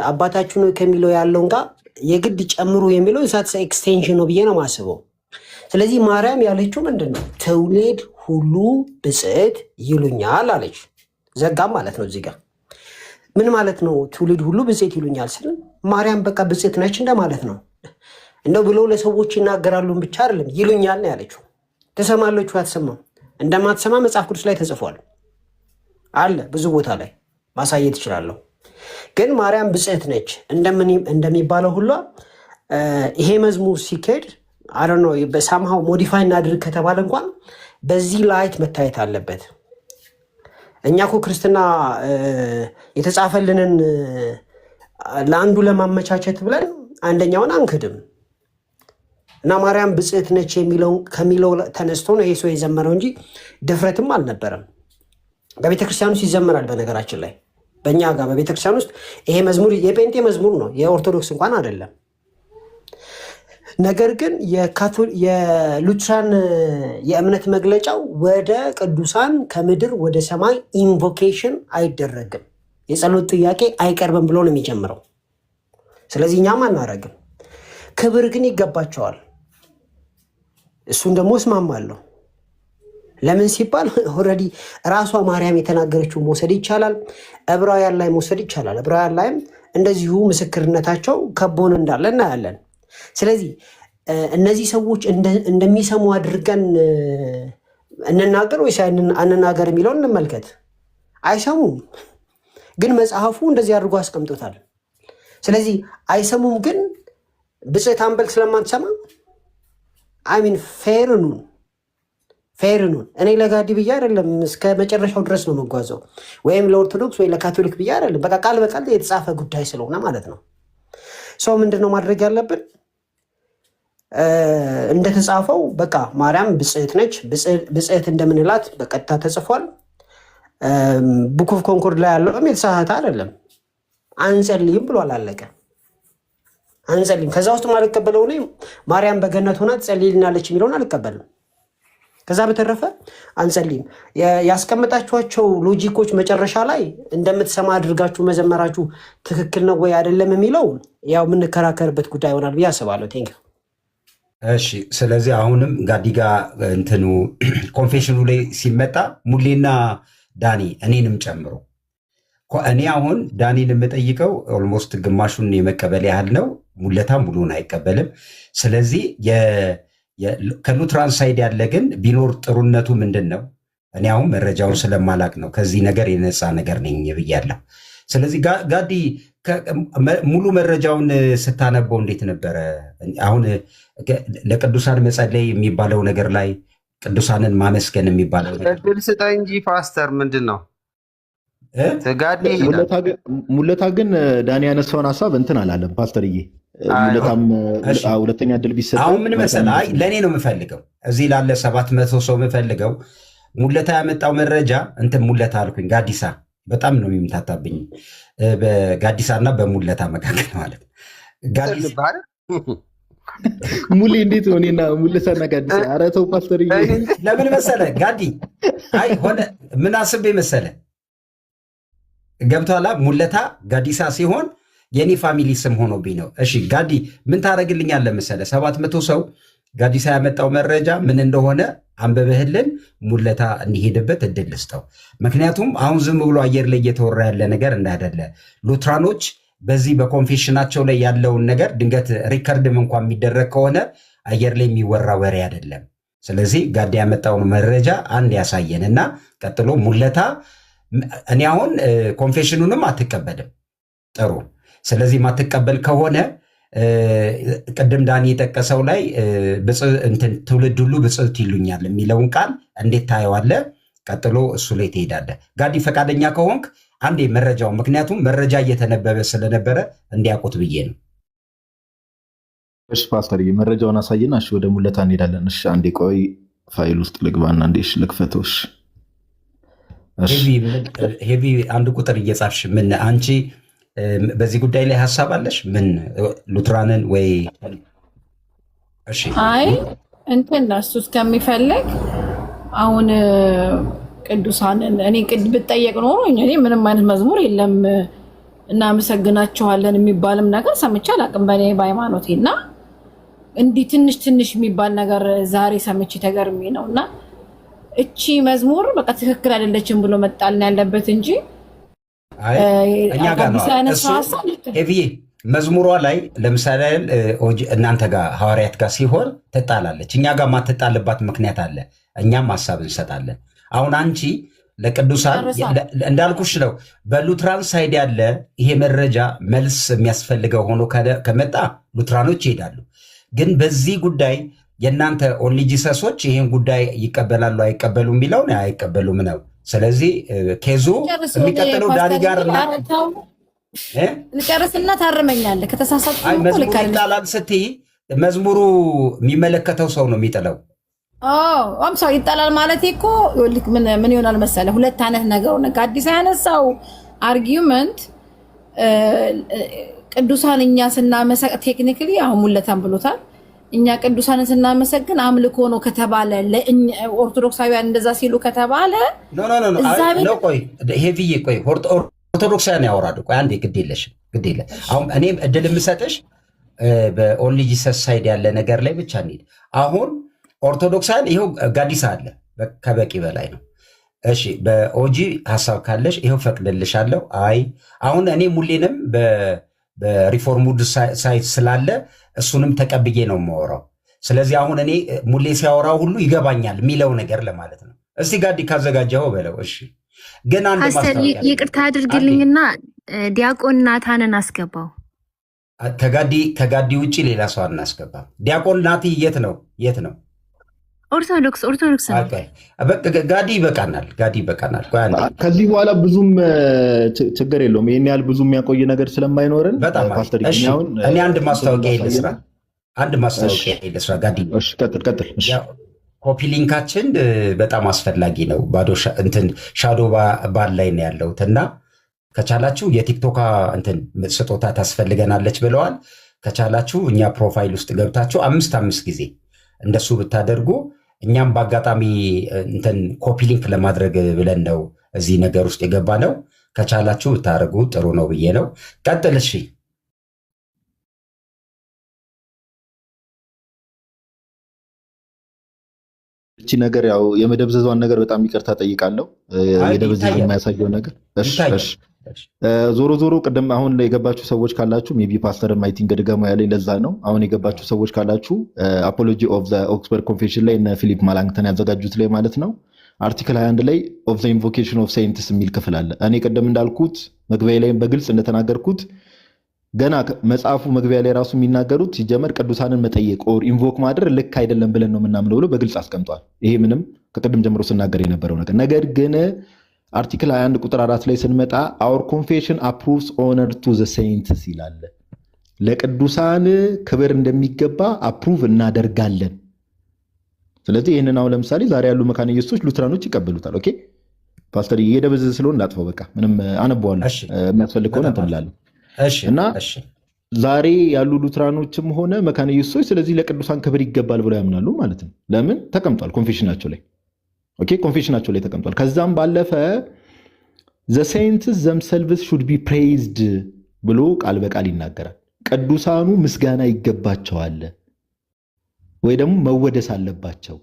አባታችሁ ከሚለው ያለውን ጋር የግድ ጨምሩ የሚለው እሳት ኤክስቴንሽን ነው ብዬ ነው የማስበው። ስለዚህ ማርያም ያለችው ምንድን ነው? ትውልድ ሁሉ ብጽዕት ይሉኛል አለች። ዘጋም ማለት ነው። እዚህ ጋር ምን ማለት ነው? ትውልድ ሁሉ ብጽዕት ይሉኛል ስል ማርያም በቃ ብጽዕት ነች እንደማለት ነው። እንደው ብለው ለሰዎች ይናገራሉን ብቻ አይደለም ይሉኛል ነው ያለችው። ትሰማለች አትሰማም? እንደማትሰማ መጽሐፍ ቅዱስ ላይ ተጽፏል አለ፣ ብዙ ቦታ ላይ ማሳየት እችላለሁ። ግን ማርያም ብጽዕት ነች እንደሚባለው ሁሉ ይሄ መዝሙር ሲካሄድ አይ ዶንት ኖ በሳምሃው ሞዲፋይ እናድርግ ከተባለ እንኳን በዚህ ላይት መታየት አለበት። እኛ እኮ ክርስትና የተጻፈልንን ለአንዱ ለማመቻቸት ብለን አንደኛውን አንክድም። እና ማርያም ብጽዕት ነች ከሚለው ተነስቶ ነው ይሄ ሰው የዘመረው እንጂ ድፍረትም አልነበረም። በቤተክርስቲያን ውስጥ ይዘመራል። በነገራችን ላይ በእኛ ጋር በቤተክርስቲያን ውስጥ ይሄ መዝሙር የጴንጤ መዝሙር ነው፣ የኦርቶዶክስ እንኳን አይደለም። ነገር ግን የሉትራን የእምነት መግለጫው ወደ ቅዱሳን ከምድር ወደ ሰማይ ኢንቮኬሽን አይደረግም፣ የጸሎት ጥያቄ አይቀርብም ብሎ ነው የሚጀምረው። ስለዚህ እኛም አናረግም። ክብር ግን ይገባቸዋል። እሱን ደግሞ እስማማለሁ። ለምን ሲባል ኦልሬዲ ራሷ ማርያም የተናገረችው መውሰድ ይቻላል። ዕብራውያን ላይ መውሰድ ይቻላል። ዕብራውያን ላይም እንደዚሁ ምስክርነታቸው ከቦን እንዳለ እናያለን። ስለዚህ እነዚህ ሰዎች እንደሚሰሙ አድርገን እንናገር ወይስ አንናገር የሚለውን እንመልከት። አይሰሙም፣ ግን መጽሐፉ እንደዚህ አድርጎ አስቀምጦታል። ስለዚህ አይሰሙም፣ ግን ብጽዕት አንበል ስለማትሰማ አይሚን ፌርኑን እኔ ለጋዲ ብዬ አይደለም እስከ መጨረሻው ድረስ ነው መጓዘው፣ ወይም ለኦርቶዶክስ ወይ ለካቶሊክ ብዬ አይደለም። በቃ ቃል በቃል የተጻፈ ጉዳይ ስለሆነ ማለት ነው። ሰው ምንድን ነው ማድረግ ያለብን? እንደተጻፈው በቃ ማርያም ብጽዕት ነች። ብጽዕት እንደምንላት በቀጥታ ተጽፏል። ቡክ ኦፍ ኮንኮርድ ላይ ያለውም የተሳሳተ አይደለም። አንጸልይም ብሏል፣ አለቀ። አንጸልይም። ከዛ ውስጥ አልቀበለው እኔ ማርያም በገነት ሆና ትጸልይልናለች የሚለውን አልቀበልም። ከዛ በተረፈ አንጸልይም። ያስቀመጣችኋቸው ሎጂኮች መጨረሻ ላይ እንደምትሰማ አድርጋችሁ መዘመራችሁ ትክክል ነው ወይ አይደለም የሚለው ያው የምንከራከርበት ጉዳይ ይሆናል ብዬ አስባለሁ። ቴንክ ዩ። እሺ፣ ስለዚህ አሁንም ጋዲጋ እንትኑ ኮንፌሽኑ ላይ ሲመጣ ሙሌና ዳኒ እኔንም ጨምሮ እኔ አሁን ዳኒን የምጠይቀው ኦልሞስት ግማሹን የመቀበል ያህል ነው። ሙለታ ሙሉን አይቀበልም። ስለዚህ ከሉትራን ሳይድ ያለ ግን ቢኖር ጥሩነቱ ምንድን ነው? እኔ አሁን መረጃውን ስለማላቅ ነው ከዚህ ነገር የነፃ ነገር ነኝ ብያለሁ። ስለዚህ ጋዲ ሙሉ መረጃውን ስታነበው እንዴት ነበረ? አሁን ለቅዱሳን መጸለይ የሚባለው ነገር ላይ ቅዱሳንን ማመስገን የሚባለው እድል ስጠኝ እንጂ ፓስተር ምንድን ነው ጋዲ? ሙለታ ግን ዳኒ ያነሳውን ሀሳብ እንትን አላለም ፓስተርዬ። ሙለታም ሁለተኛ እድል ቢሰጠው አሁን ምን መሰለህ፣ ለእኔ ነው የምፈልገው እዚህ ላለ 700 ሰው የምፈልገው ሙለታ ያመጣው መረጃ እንትን ሙለታ አልኩኝ ጋዲሳ በጣም ነው የሚምታታብኝ በጋዲሳ እና በሙለታ መካከል ማለት ሙሌ እንዴት ሆኔና ሙለታና ጋዲሳ? ኧረ ተው ፓስተር። ለምን መሰለ ጋዲ አይ ሆነ ምን አስቤ መሰለ ገብቷላ። ሙለታ ጋዲሳ ሲሆን የኔ ፋሚሊ ስም ሆኖብኝ ነው። እሺ ጋዲ ምን ታደርግልኛለህ መሰለህ? 700 ሰው ጋዲሳ ያመጣው መረጃ ምን እንደሆነ አንበበህልን ሙለታ እንዲሄድበት እድል ልስጠው። ምክንያቱም አሁን ዝም ብሎ አየር ላይ እየተወራ ያለ ነገር እንዳይደለ ሉትራኖች በዚህ በኮንፌሽናቸው ላይ ያለውን ነገር ድንገት ሪከርድም እንኳን የሚደረግ ከሆነ አየር ላይ የሚወራ ወሬ አይደለም። ስለዚህ ጋዲ ያመጣውን መረጃ አንድ ያሳየን እና ቀጥሎ ሙለታ እኔ አሁን ኮንፌሽኑንም አትቀበልም። ጥሩ። ስለዚህ ማትቀበል ከሆነ ቅድም ዳኒ የጠቀሰው ላይ ትውልድ ሁሉ ብፅዕት ይሉኛል የሚለውን ቃል እንዴት ታየዋለህ? ቀጥሎ እሱ ላይ ትሄዳለህ። ጋዲ ፈቃደኛ ከሆንክ አንዴ መረጃው፣ ምክንያቱም መረጃ እየተነበበ ስለነበረ እንዲያውቁት ብዬ ነው። እሺ ፓስተር መረጃውን አሳየና እሺ ወደ ሙለታ እንሄዳለን። እሺ አንዴ ቆይ ፋይል ውስጥ ልግባና እንዴ እሺ ልክፈተው። እሺ ሄቪ አንድ ቁጥር እየጻፍሽ ምን አንቺ በዚህ ጉዳይ ላይ ሀሳብ አለሽ? ምን ሉትራንን ወይ እሺ አይ እንትን እሱ እስከሚፈልግ አሁን ቅዱሳንን እኔ ብጠየቅ ኖሮ እኔ ምንም አይነት መዝሙር የለም እናመሰግናቸዋለን የሚባልም ነገር ሰምቼ አላውቅም በእኔ በሃይማኖቴ እና እንዲህ ትንሽ ትንሽ የሚባል ነገር ዛሬ ሰምቼ ተገርሜ ነው። እና እቺ መዝሙር በቃ ትክክል አይደለችም ብሎ መጣልን ያለበት እንጂ እኛ ጋር ነው ኤቪዬ መዝሙሯ ላይ ለምሳሌ እናንተ ጋር ሐዋርያት ጋር ሲሆን ትጣላለች። እኛ ጋር ማትጣልባት ምክንያት አለ። እኛም ሀሳብ እንሰጣለን። አሁን አንቺ ለቅዱሳን እንዳልኩሽ ነው። በሉትራን ሳይድ ያለ ይሄ መረጃ መልስ የሚያስፈልገው ሆኖ ከመጣ ሉትራኖች ይሄዳሉ። ግን በዚህ ጉዳይ የእናንተ ኦንሊ ጂሰሶች ይህን ጉዳይ ይቀበላሉ አይቀበሉ የሚለውን አይቀበሉም ነው። ስለዚህ ኬዙ የሚቀጥለው ዳኒ ጋር ልጨርስና ታርመኛለህ ከተሳሳትኩ። መዝሙሩ ይጣላል ስትይ መዝሙሩ የሚመለከተው ሰው ነው የሚጥለው። ሰው ይጣላል ማለት እኮ ምን ይሆናል መሰለህ? ሁለት አይነት ነገር ነው። ከአዲስ ያነሳው አርጊውመንት ቅዱሳን እኛ ስናመሰግን ቴክኒካሊ አሁን ሙለታን ብሎታል። እኛ ቅዱሳንን ስናመሰግን አምልኮ ነው ከተባለ ኦርቶዶክሳውያን እንደዛ ሲሉ ከተባለ ቆይ ሄቪዬ ቆይ ኦርቶዶክሳውያን ያወራሉ። ቆይ አንዴ ግድ የለሽም ግድ የለ። አሁን እኔም እድል የምሰጥሽ በኦንሊ ጂሰስ ሳይድ ያለ ነገር ላይ ብቻ እንሂድ። አሁን ኦርቶዶክሳውያን ይኸው ጋዲሳ አለ ከበቂ በላይ ነው። እሺ በኦጂ ሀሳብ ካለሽ ይኸው ፈቅድልሻለሁ። አይ አሁን እኔ ሙሌንም በሪፎርሙድ ሳይት ስላለ እሱንም ተቀብዬ ነው የማወራው። ስለዚህ አሁን እኔ ሙሌ ሲያወራው ሁሉ ይገባኛል የሚለው ነገር ለማለት ነው። እስቲ ጋዲ ካዘጋጀው በለው። እሺ ግን አንድ ማስታወቂያ ይቅርታ አድርግልኝና ዲያቆን ናታንን አስገባው። ከጋዲ ውጭ ሌላ ሰው አናስገባም። ዲያቆን ናቲ የት ነው? ኦርቶዶክስ ነው። ጋዲ ይበቃናል። ከዚህ በኋላ ብዙም ችግር የለውም። ይህን ያህል ብዙ የሚያቆይ ነገር ስለማይኖረን እኔ አንድ ማስታወቂያ ልስራ። ጋዲ ቀጥል። ኮፒ ሊንካችን በጣም አስፈላጊ ነው። ባዶ ሻዶ ባል ላይ ነው ያለሁት እና ከቻላችሁ የቲክቶክ ስጦታ ታስፈልገናለች ብለዋል። ከቻላችሁ እኛ ፕሮፋይል ውስጥ ገብታችሁ 5 ጊዜ እንደሱ ብታደርጉ እኛም በአጋጣሚ ኮፒ ሊንክ ለማድረግ ብለን ነው እዚህ ነገር ውስጥ የገባ ነው። ከቻላችሁ ብታደርጉ ጥሩ ነው ብዬ ነው። ቀጥል። እሺ እቺ ነገር ያው የመደብዘዟን ነገር በጣም ይቅርታ ጠይቃለሁ። የደበዘዘ የማያሳየው ነገር ዞሮ ቅድም አሁን የገባችሁ ሰዎች ካላችሁ ሜይ ቢ ፓስተር ማይቲንግ ድገማ ያለኝ ለዛ ነው። አሁን የገባችሁ ሰዎች ካላችሁ አፖሎጂ ኦፍ ዘ ኦክስፈርድ ኮንፌሽን ላይ እነ ፊሊፕ ማላንክተን ያዘጋጁት ላይ ማለት ነው አርቲክል 21 ላይ ኦፍ ዘ ኢንቮኬሽን ኦፍ ሴይንትስ የሚል ክፍል አለ። እኔ ቅድም እንዳልኩት መግቢያ ላይም በግልጽ እንደተናገርኩት ገና መጽሐፉ መግቢያ ላይ ራሱ የሚናገሩት ሲጀመር ቅዱሳንን መጠየቅ ኦር ኢንቮክ ማድረግ ልክ አይደለም ብለን ነው የምናምነው ብሎ በግልጽ አስቀምጧል። ይሄ ምንም ከቅድም ጀምሮ ስናገር የነበረው ነገር ግን አርቲክል 21 ቁጥር 4 ላይ ስንመጣ አወር ኮንፌሽን አፕሩቭስ ኦነር ቱ ዘ ሴይንትስ ይላል። ለቅዱሳን ክብር እንደሚገባ አፕሩቭ እናደርጋለን። ስለዚህ ይህንን አሁን ለምሳሌ ዛሬ ያሉ መካነ ኢየሱሶች ሉትራኖች ይቀበሉታል። ኦኬ ፓስተር እየደበዘዘ ስለሆነ ላጥፈው፣ በቃ ምንም አነበዋለሁ የሚያስፈልግ ከሆነ እንትን እላለሁ እና ዛሬ ያሉ ሉትራኖችም ሆነ መካነ ኢየሱሶች ስለዚህ ለቅዱሳን ክብር ይገባል ብለው ያምናሉ ማለት ነው። ለምን ተቀምጧል ኮንፌሽናቸው ላይ። ኦኬ ኮንፌሽናቸው ላይ ተቀምጧል። ከዛም ባለፈ the saints themselves should be praised ብሎ ቃል በቃል ይናገራል። ቅዱሳኑ ምስጋና ይገባቸዋል ወይ ደግሞ መወደስ አለባቸው፣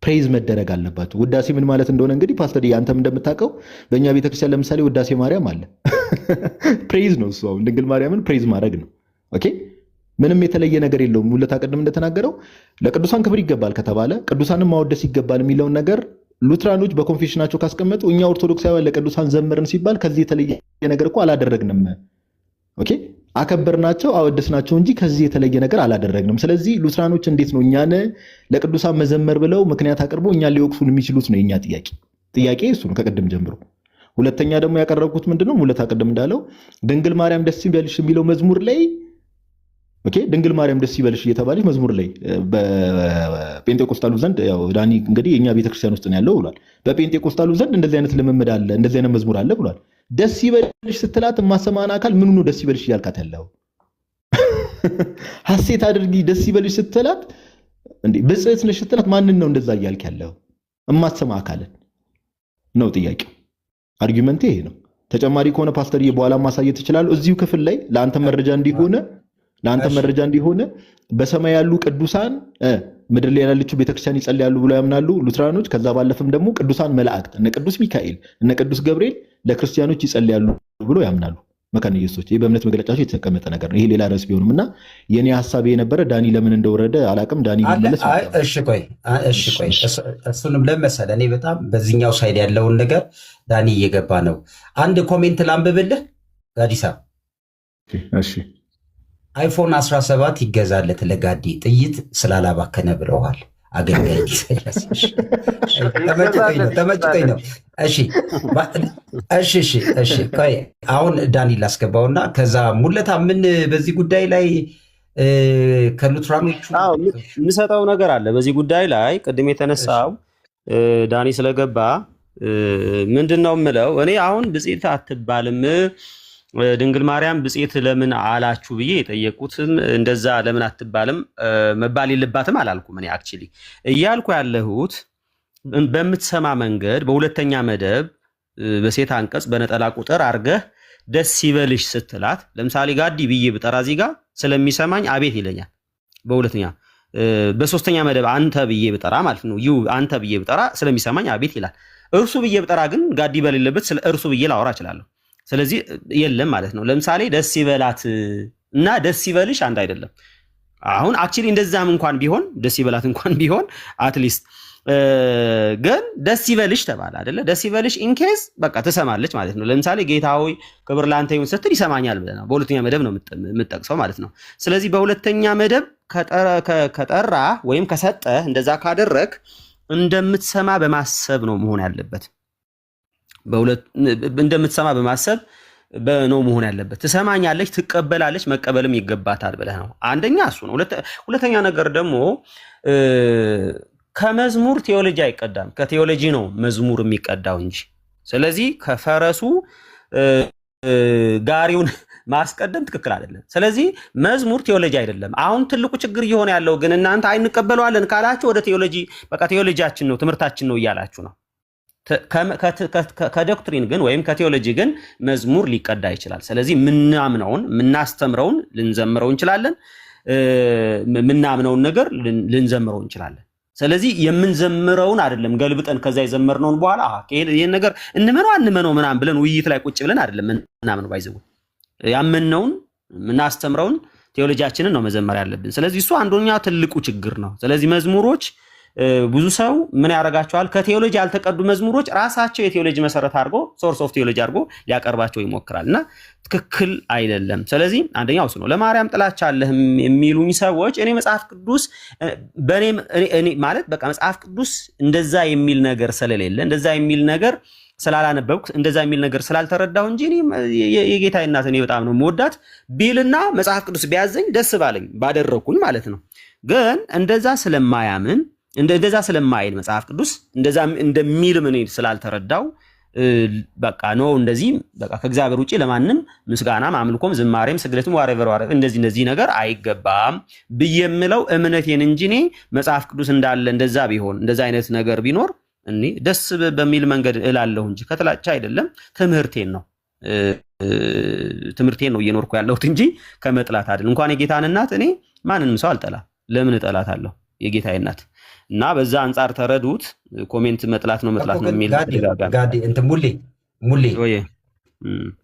ፕሬዝ መደረግ አለባቸው። ውዳሴ ምን ማለት እንደሆነ እንግዲህ ፓስተር አንተም እንደምታውቀው በእኛ ቤተክርስቲያን ለምሳሌ ውዳሴ ማርያም አለ። ፕሬዝ ነው እሱ። አሁን ድንግል ማርያምን ፕሬዝ ማድረግ ነው። ኦኬ ምንም የተለየ ነገር የለውም። ሙለታ ቀደም እንደተናገረው ለቅዱሳን ክብር ይገባል ከተባለ ቅዱሳንን ማወደስ ይገባል የሚለውን ነገር ሉትራኖች በኮንፌሽናቸው ካስቀመጡ እኛ ኦርቶዶክሳውያን ለቅዱሳን ዘመርን ሲባል ከዚህ የተለየ ነገር እኮ አላደረግንም። ኦኬ አከበርናቸው አወደስናቸው እንጂ ከዚህ የተለየ ነገር አላደረግንም። ስለዚህ ሉትራኖች እንዴት ነው እኛን ለቅዱሳን መዘመር ብለው ምክንያት አቅርቦ እኛን ሊወቅሱን የሚችሉት ነው የኛ ጥያቄ እሱ ነው ከቅድም ጀምሮ። ሁለተኛ ደግሞ ያቀረብኩት ምንድነው ሙለታ ቀደም እንዳለው ድንግል ማርያም ደስ ይበልሽ የሚለው መዝሙር ላይ ኦኬ ድንግል ማርያም ደስ ይበልሽ እየተባለች መዝሙር ላይ በጴንጤቆስታሉ ዘንድ ያው ዳኒ እንግዲህ የኛ ቤተክርስቲያን ውስጥ ነው ያለው ብሏል። በጴንጤቆስታሉ ዘንድ እንደዚህ አይነት ልምምድ አለ፣ እንደዚህ አይነት መዝሙር አለ ብሏል። ደስ ይበልሽ ስትላት የማሰማን አካል ምኑ ነው ደስ ይበልሽ እያልካት ያለው? ሐሴት አድርጊ ደስ ይበልሽ ስትላት እንዴ ብጽዕት ነሽ ስትላት ማንን ነው እንደዛ እያልክ ያለው? የማሰማ አካልን ነው ጥያቄው። አርጊመንት ይሄ ነው። ተጨማሪ ከሆነ ፓስተር በኋላ ማሳየት ይችላል እዚሁ ክፍል ላይ ለአንተ መረጃ እንዲሆነ በሰማይ ያሉ ቅዱሳን ምድር ላይ ያለችው ቤተክርስቲያን ይጸልያሉ ብለው ያምናሉ ሉትራኖች። ከዛ ባለፈም ደግሞ ቅዱሳን መላእክት እነ ቅዱስ ሚካኤል እነ ቅዱስ ገብርኤል ለክርስቲያኖች ይጸልያሉ ብሎ ያምናሉ መካነ ኢየሱሶች። ይህ በእምነት መግለጫቸው የተቀመጠ ነገር ነው። ይሄ ሌላ ርዕስ ቢሆንም እና የኔ ሐሳብ የነበረ ዳኒ ለምን እንደወረደ አላቅም። ዳኒ ሊመለስ እሺ ቆይ እሱንም ለመሰለ እኔ በጣም በዚህኛው ሳይድ ያለውን ነገር ዳኒ እየገባ ነው። አንድ ኮሜንት ላንብብልህ ጋዲሳ። እሺ አይፎን 17 ይገዛለት ለጋዲ ጥይት ስላላባከነ ብለዋል። አገልጋይ ተመችቶኝ ነው። እሺ ቆይ አሁን ዳኒ ላስገባውና ከዛ ሙለታ ምን በዚህ ጉዳይ ላይ ከሉትራኖቹ የምሰጠው ነገር አለ። በዚህ ጉዳይ ላይ ቅድም የተነሳው ዳኒ ስለገባ ምንድነው የምለው እኔ አሁን ብጽዕት አትባልም ድንግል ማርያም ብጽዕት ለምን አላችሁ ብዬ የጠየቁትም እንደዛ ለምን አትባልም መባል የለባትም አላልኩም። እኔ አክቹሊ እያልኩ ያለሁት በምትሰማ መንገድ በሁለተኛ መደብ በሴት አንቀጽ በነጠላ ቁጥር አርገህ ደስ ይበልሽ ስትላት፣ ለምሳሌ ጋዲ ብዬ ብጠራ እዚህ ጋር ስለሚሰማኝ አቤት ይለኛል። በሁለተኛ በሶስተኛ መደብ አንተ ብዬ ብጠራ ማለት ነው አንተ ብዬ ብጠራ ስለሚሰማኝ አቤት ይላል። እርሱ ብዬ ብጠራ ግን ጋዲ በሌለበት ስለ እርሱ ብዬ ላወራ እችላለሁ። ስለዚህ የለም ማለት ነው። ለምሳሌ ደስ ይበላት እና ደስ ይበልሽ አንድ አይደለም። አሁን አክቹሊ እንደዛም እንኳን ቢሆን ደስ ይበላት እንኳን ቢሆን አትሊስት ግን ደስ ይበልሽ ተባለ አይደለ? ደስ ይበልሽ ኢንኬዝ በቃ ትሰማለች ማለት ነው። ለምሳሌ ጌታ ሆይ ክብር ላንተ ይሁን ስትል ይሰማኛል ብለህ ነው። በሁለተኛ መደብ ነው የምትጠቅሰው ማለት ነው። ስለዚህ በሁለተኛ መደብ ከጠራ ወይም ከሰጠ እንደዛ ካደረግ እንደምትሰማ በማሰብ ነው መሆን ያለበት። እንደምትሰማ በማሰብ ነው መሆን ያለበት። ትሰማኛለች፣ ትቀበላለች፣ መቀበልም ይገባታል ብለህ ነው። አንደኛ እሱ ነው። ሁለተኛ ነገር ደግሞ ከመዝሙር ቴዎሎጂ አይቀዳም፣ ከቴዎሎጂ ነው መዝሙር የሚቀዳው እንጂ። ስለዚህ ከፈረሱ ጋሪውን ማስቀደም ትክክል አይደለም። ስለዚህ መዝሙር ቴዎሎጂ አይደለም። አሁን ትልቁ ችግር እየሆነ ያለው ግን እናንተ አይንቀበለዋለን ካላችሁ ወደ ቴዎሎጂ በቃ ቴዎሎጂያችን ነው ትምህርታችን ነው እያላችሁ ነው። ከዶክትሪን ግን ወይም ከቴዎሎጂ ግን መዝሙር ሊቀዳ ይችላል። ስለዚህ ምናምነውን ምናስተምረውን ልንዘምረው እንችላለን፣ ምናምነውን ነገር ልንዘምረው እንችላለን። ስለዚህ የምንዘምረውን አይደለም ገልብጠን ከዛ የዘመርነውን በኋላ ይሄን ነገር እንመነው አንመነው ምናምን ብለን ውይይት ላይ ቁጭ ብለን አይደለም ምናምን ባይዘው ያመነውን ምናስተምረውን ቴዎሎጂያችንን ነው መዘመር ያለብን። ስለዚህ እሱ አንደኛ ትልቁ ችግር ነው። ስለዚህ መዝሙሮች ብዙ ሰው ምን ያደርጋቸዋል? ከቴዎሎጂ ያልተቀዱ መዝሙሮች ራሳቸው የቴዎሎጂ መሰረት አድርጎ ሶርስ ኦፍ ቴዎሎጂ አድርጎ ሊያቀርባቸው ይሞክራል እና ትክክል አይደለም። ስለዚህ አንደኛው እሱ ነው። ለማርያም ጥላቻ አለህ የሚሉኝ ሰዎች እኔ መጽሐፍ ቅዱስ እኔ ማለት በቃ መጽሐፍ ቅዱስ እንደዛ የሚል ነገር ስለሌለ እንደዛ የሚል ነገር ስላላነበብኩ እንደዛ የሚል ነገር ስላልተረዳሁ እንጂ እኔ የጌታ እናት እኔ በጣም ነው የምወዳት ቢልና መጽሐፍ ቅዱስ ቢያዘኝ ደስ ባለኝ ባደረኩኝ ማለት ነው። ግን እንደዛ ስለማያምን እንደዛ ስለማይል መጽሐፍ ቅዱስ እንደዛ እንደሚልም እኔ ስላልተረዳው በቃ ነው እንደዚህ በቃ ከእግዚአብሔር ውጪ ለማንም ምስጋናም አምልኮም ዝማሬም ስግደትም ዋሬቨር እንደዚህ ነገር አይገባም ብዬ የምለው እምነቴን እንጂ እኔ መጽሐፍ ቅዱስ እንዳለ እንደዛ ቢሆን እንደዛ አይነት ነገር ቢኖር እኔ ደስ በሚል መንገድ እላለሁ እንጂ ከጥላቻ አይደለም። ትምህርቴን ነው እየኖርኩ ያለሁት እንጂ ከመጥላት አይደለም። እንኳን የጌታን እናት እኔ ማንንም ሰው አልጠላም። ለምን እጠላታለሁ? የጌታዬ እናት እና በዛ አንጻር ተረዱት። ኮሜንት መጥላት ነው የሚል ጋዲ እንትን ሙሌ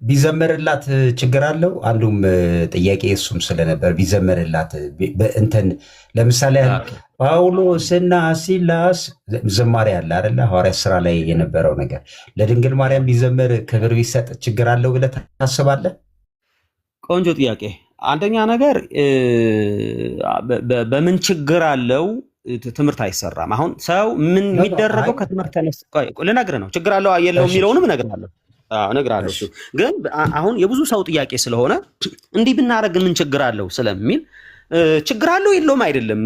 ቢዘመርላት ችግር አለው? አንዱም ጥያቄ እሱም ስለነበር ቢዘመርላት እንትን ለምሳሌ ጳውሎስና ሲላስ ዝማሬ አለ አይደለ? ሐዋርያት ስራ ላይ የነበረው ነገር ለድንግል ማርያም ቢዘመር ክብር ቢሰጥ ችግር አለው ብለህ ታስባለህ? ቆንጆ ጥያቄ። አንደኛ ነገር በምን ችግር አለው? ትምህርት አይሰራም። አሁን ሰው ምን የሚደረገው ከትምህርት ልነግርህ ነው። ችግር አለው የለውም የሚለውንም እነግርሃለሁ። እሱ ግን አሁን የብዙ ሰው ጥያቄ ስለሆነ እንዲህ ብናደርግ ምን ችግር አለው ስለሚል ችግር አለው የለውም አይደለም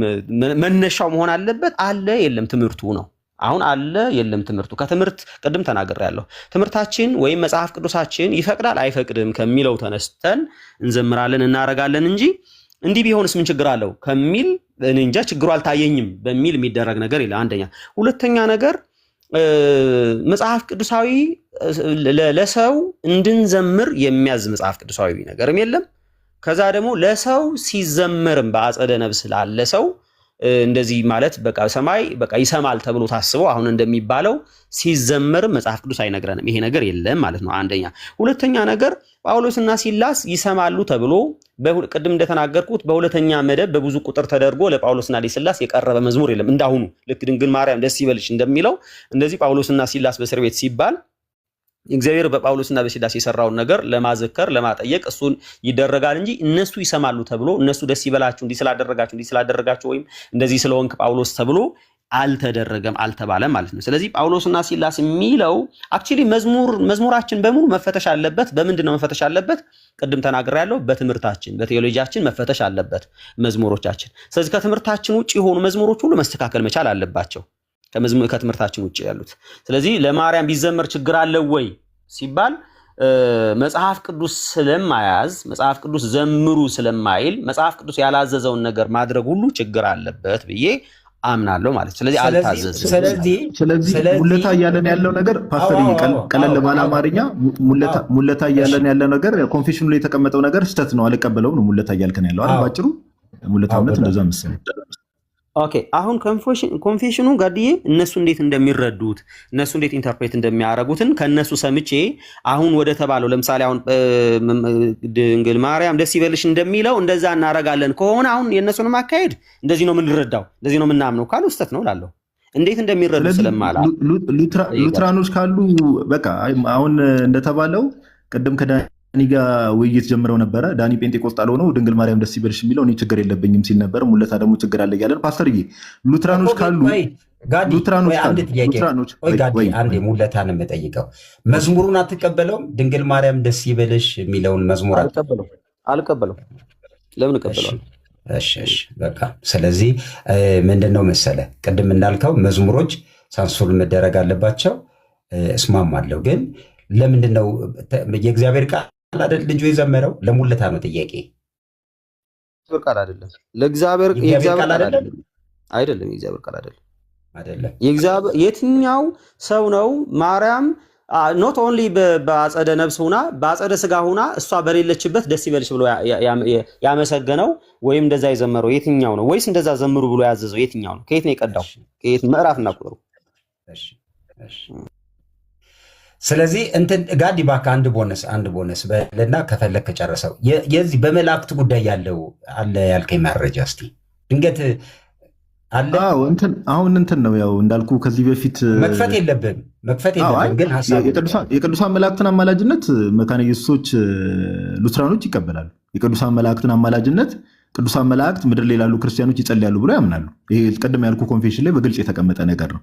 መነሻው መሆን አለበት። አለ የለም ትምህርቱ ነው። አሁን አለ የለም ትምህርቱ ከትምህርት ቅድም ተናግሬያለሁ። ትምህርታችን ወይም መጽሐፍ ቅዱሳችን ይፈቅዳል አይፈቅድም ከሚለው ተነስተን እንዘምራለን እናረጋለን እንጂ እንዲህ ቢሆንስ ምን ችግር አለው ከሚል እኔ እንጃ ችግሩ አልታየኝም በሚል የሚደረግ ነገር የለም። አንደኛ። ሁለተኛ ነገር መጽሐፍ ቅዱሳዊ ለሰው እንድንዘምር የሚያዝ መጽሐፍ ቅዱሳዊ ነገርም የለም። ከዛ ደግሞ ለሰው ሲዘመርም በአጸደ ነብስ ላለ ሰው እንደዚህ ማለት በቃ ሰማይ በቃ ይሰማል ተብሎ ታስቦ አሁን እንደሚባለው ሲዘመርም መጽሐፍ ቅዱስ አይነግረንም። ይሄ ነገር የለም ማለት ነው። አንደኛ። ሁለተኛ ነገር ጳውሎስና ሲላስ ይሰማሉ ተብሎ ቅድም እንደተናገርኩት በሁለተኛ መደብ በብዙ ቁጥር ተደርጎ ለጳውሎስና ለሲላስ የቀረበ መዝሙር የለም። እንዳሁኑ ልክ ድንግል ማርያም ደስ ይበልሽ እንደሚለው እንደዚህ ጳውሎስና ሲላስ በእስር ቤት ሲባል እግዚአብሔር በጳውሎስና በሲላስ የሰራውን ነገር ለማዘከር ለማጠየቅ እሱን ይደረጋል እንጂ እነሱ ይሰማሉ ተብሎ እነሱ ደስ ይበላችሁ እንዲህ ስላደረጋችሁ ወይም እንደዚህ ስለሆንክ ጳውሎስ ተብሎ አልተደረገም አልተባለም ማለት ነው። ስለዚህ ጳውሎስና ሲላስ የሚለው አክቹሊ መዝሙራችን በሙሉ መፈተሽ አለበት። በምንድን ነው መፈተሽ አለበት? ቅድም ተናግሬያለሁ። በትምህርታችን በቴዎሎጂያችን መፈተሽ አለበት መዝሙሮቻችን። ስለዚህ ከትምህርታችን ውጭ የሆኑ መዝሙሮች ሁሉ መስተካከል መቻል አለባቸው ከትምህርታችን ውጭ ያሉት። ስለዚህ ለማርያም ቢዘመር ችግር አለው ወይ ሲባል መጽሐፍ ቅዱስ ስለማያዝ መጽሐፍ ቅዱስ ዘምሩ ስለማይል መጽሐፍ ቅዱስ ያላዘዘውን ነገር ማድረግ ሁሉ ችግር አለበት ብዬ አምናለሁ ማለት። ስለዚህ አልታዘዝም። ስለዚህ ሙለታ እያለን ያለው ነገር ፓስተር ቀለል ባለ አማርኛ ሙለታ እያለን ያለው ነገር ኮንፌሽኑ ላይ የተቀመጠው ነገር ስህተት ነው አልቀበለውም ነው ሙለታ እያልከን ያለው አይደል? ባጭሩ ሙለታነት እንደዛ መሰለኝ። ኦኬ አሁን ኮንፌሽኑ ጋድዬ እነሱ እንዴት እንደሚረዱት እነሱ እንዴት ኢንተርፕሬት እንደሚያደርጉትን ከነሱ ሰምቼ አሁን ወደ ተባለው ለምሳሌ አሁን ድንግል ማርያም ደስ ይበልሽ እንደሚለው እንደዛ እናረጋለን ከሆነ አሁን የነሱንም አካሄድ እንደዚህ ነው የምንረዳው እንደዚህ ነው የምናምነው ካሉ ስህተት ነው ላለው እንዴት እንደሚረዱ ስለማላ ሉትራኖች ካሉ በቃ አሁን እንደተባለው ቅድም ዳኒ ጋር ውይይት ጀምረው ነበረ። ዳኒ ጴንጤቆስጣል ሆኖ ድንግል ማርያም ደስ ይበልሽ የሚለው እኔ ችግር የለብኝም ሲል ነበር። ሙለታ ደግሞ ችግር አለ እያለን ፓስተርዬ ሉትራኖች ካሉ አንድ ሙለታን የምጠይቀው መዝሙሩን አትቀበለውም? ድንግል ማርያም ደስ ይበልሽ የሚለውን መዝሙር አልቀበለው። ለምን እቀበለዋለሁ? እሺ በቃ ስለዚህ ምንድነው መሰለ ቅድም እንዳልከው መዝሙሮች ሳንሱር መደረግ አለባቸው። እስማማለሁ። ግን ለምንድነው የእግዚአብሔር ቃል አይደል ልጁ የዘመረው? ለሙለታ ነው ጥያቄ። ቃል አይደለም ለእግዚአብሔር ቃል አይደለም የእግዚአብሔር ቃል አይደለም። የትኛው ሰው ነው ማርያም ኖት ኦንሊ በአጸደ ነብስ ሆና በአጸደ ስጋ ሆና እሷ በሌለችበት ደስ ይበልሽ ብሎ ያመሰገነው ወይም እንደዛ የዘመረው የትኛው ነው? ወይስ እንደዛ ዘምሩ ብሎ ያዘዘው የትኛው ነው? ከየት ነው የቀዳው? ከየት ምዕራፍና ቁጥሩ? ስለዚህ እንትን ጋዲ እባክህ አንድ ቦነስ በልና ከፈለክ ከጨረሰው የዚህ በመላእክት ጉዳይ ያለው አለ ያልከኝ መረጃ እስቲ ድንገት አለ። አሁን እንትን ነው ያው እንዳልኩ ከዚህ በፊት መክፈት የለብን ግን ሐሳብ የቅዱሳን መላእክትን አማላጅነት መካነ ኢየሱሶች ሉትራኖች ይቀበላሉ። የቅዱሳን መላእክትን አማላጅነት ቅዱሳን መላእክት ምድር ላይ ላሉ ክርስቲያኖች ይጸልያሉ ብሎ ያምናሉ። ይሄ ቀደም ያልኩ ኮንፌሽን ላይ በግልጽ የተቀመጠ ነገር ነው።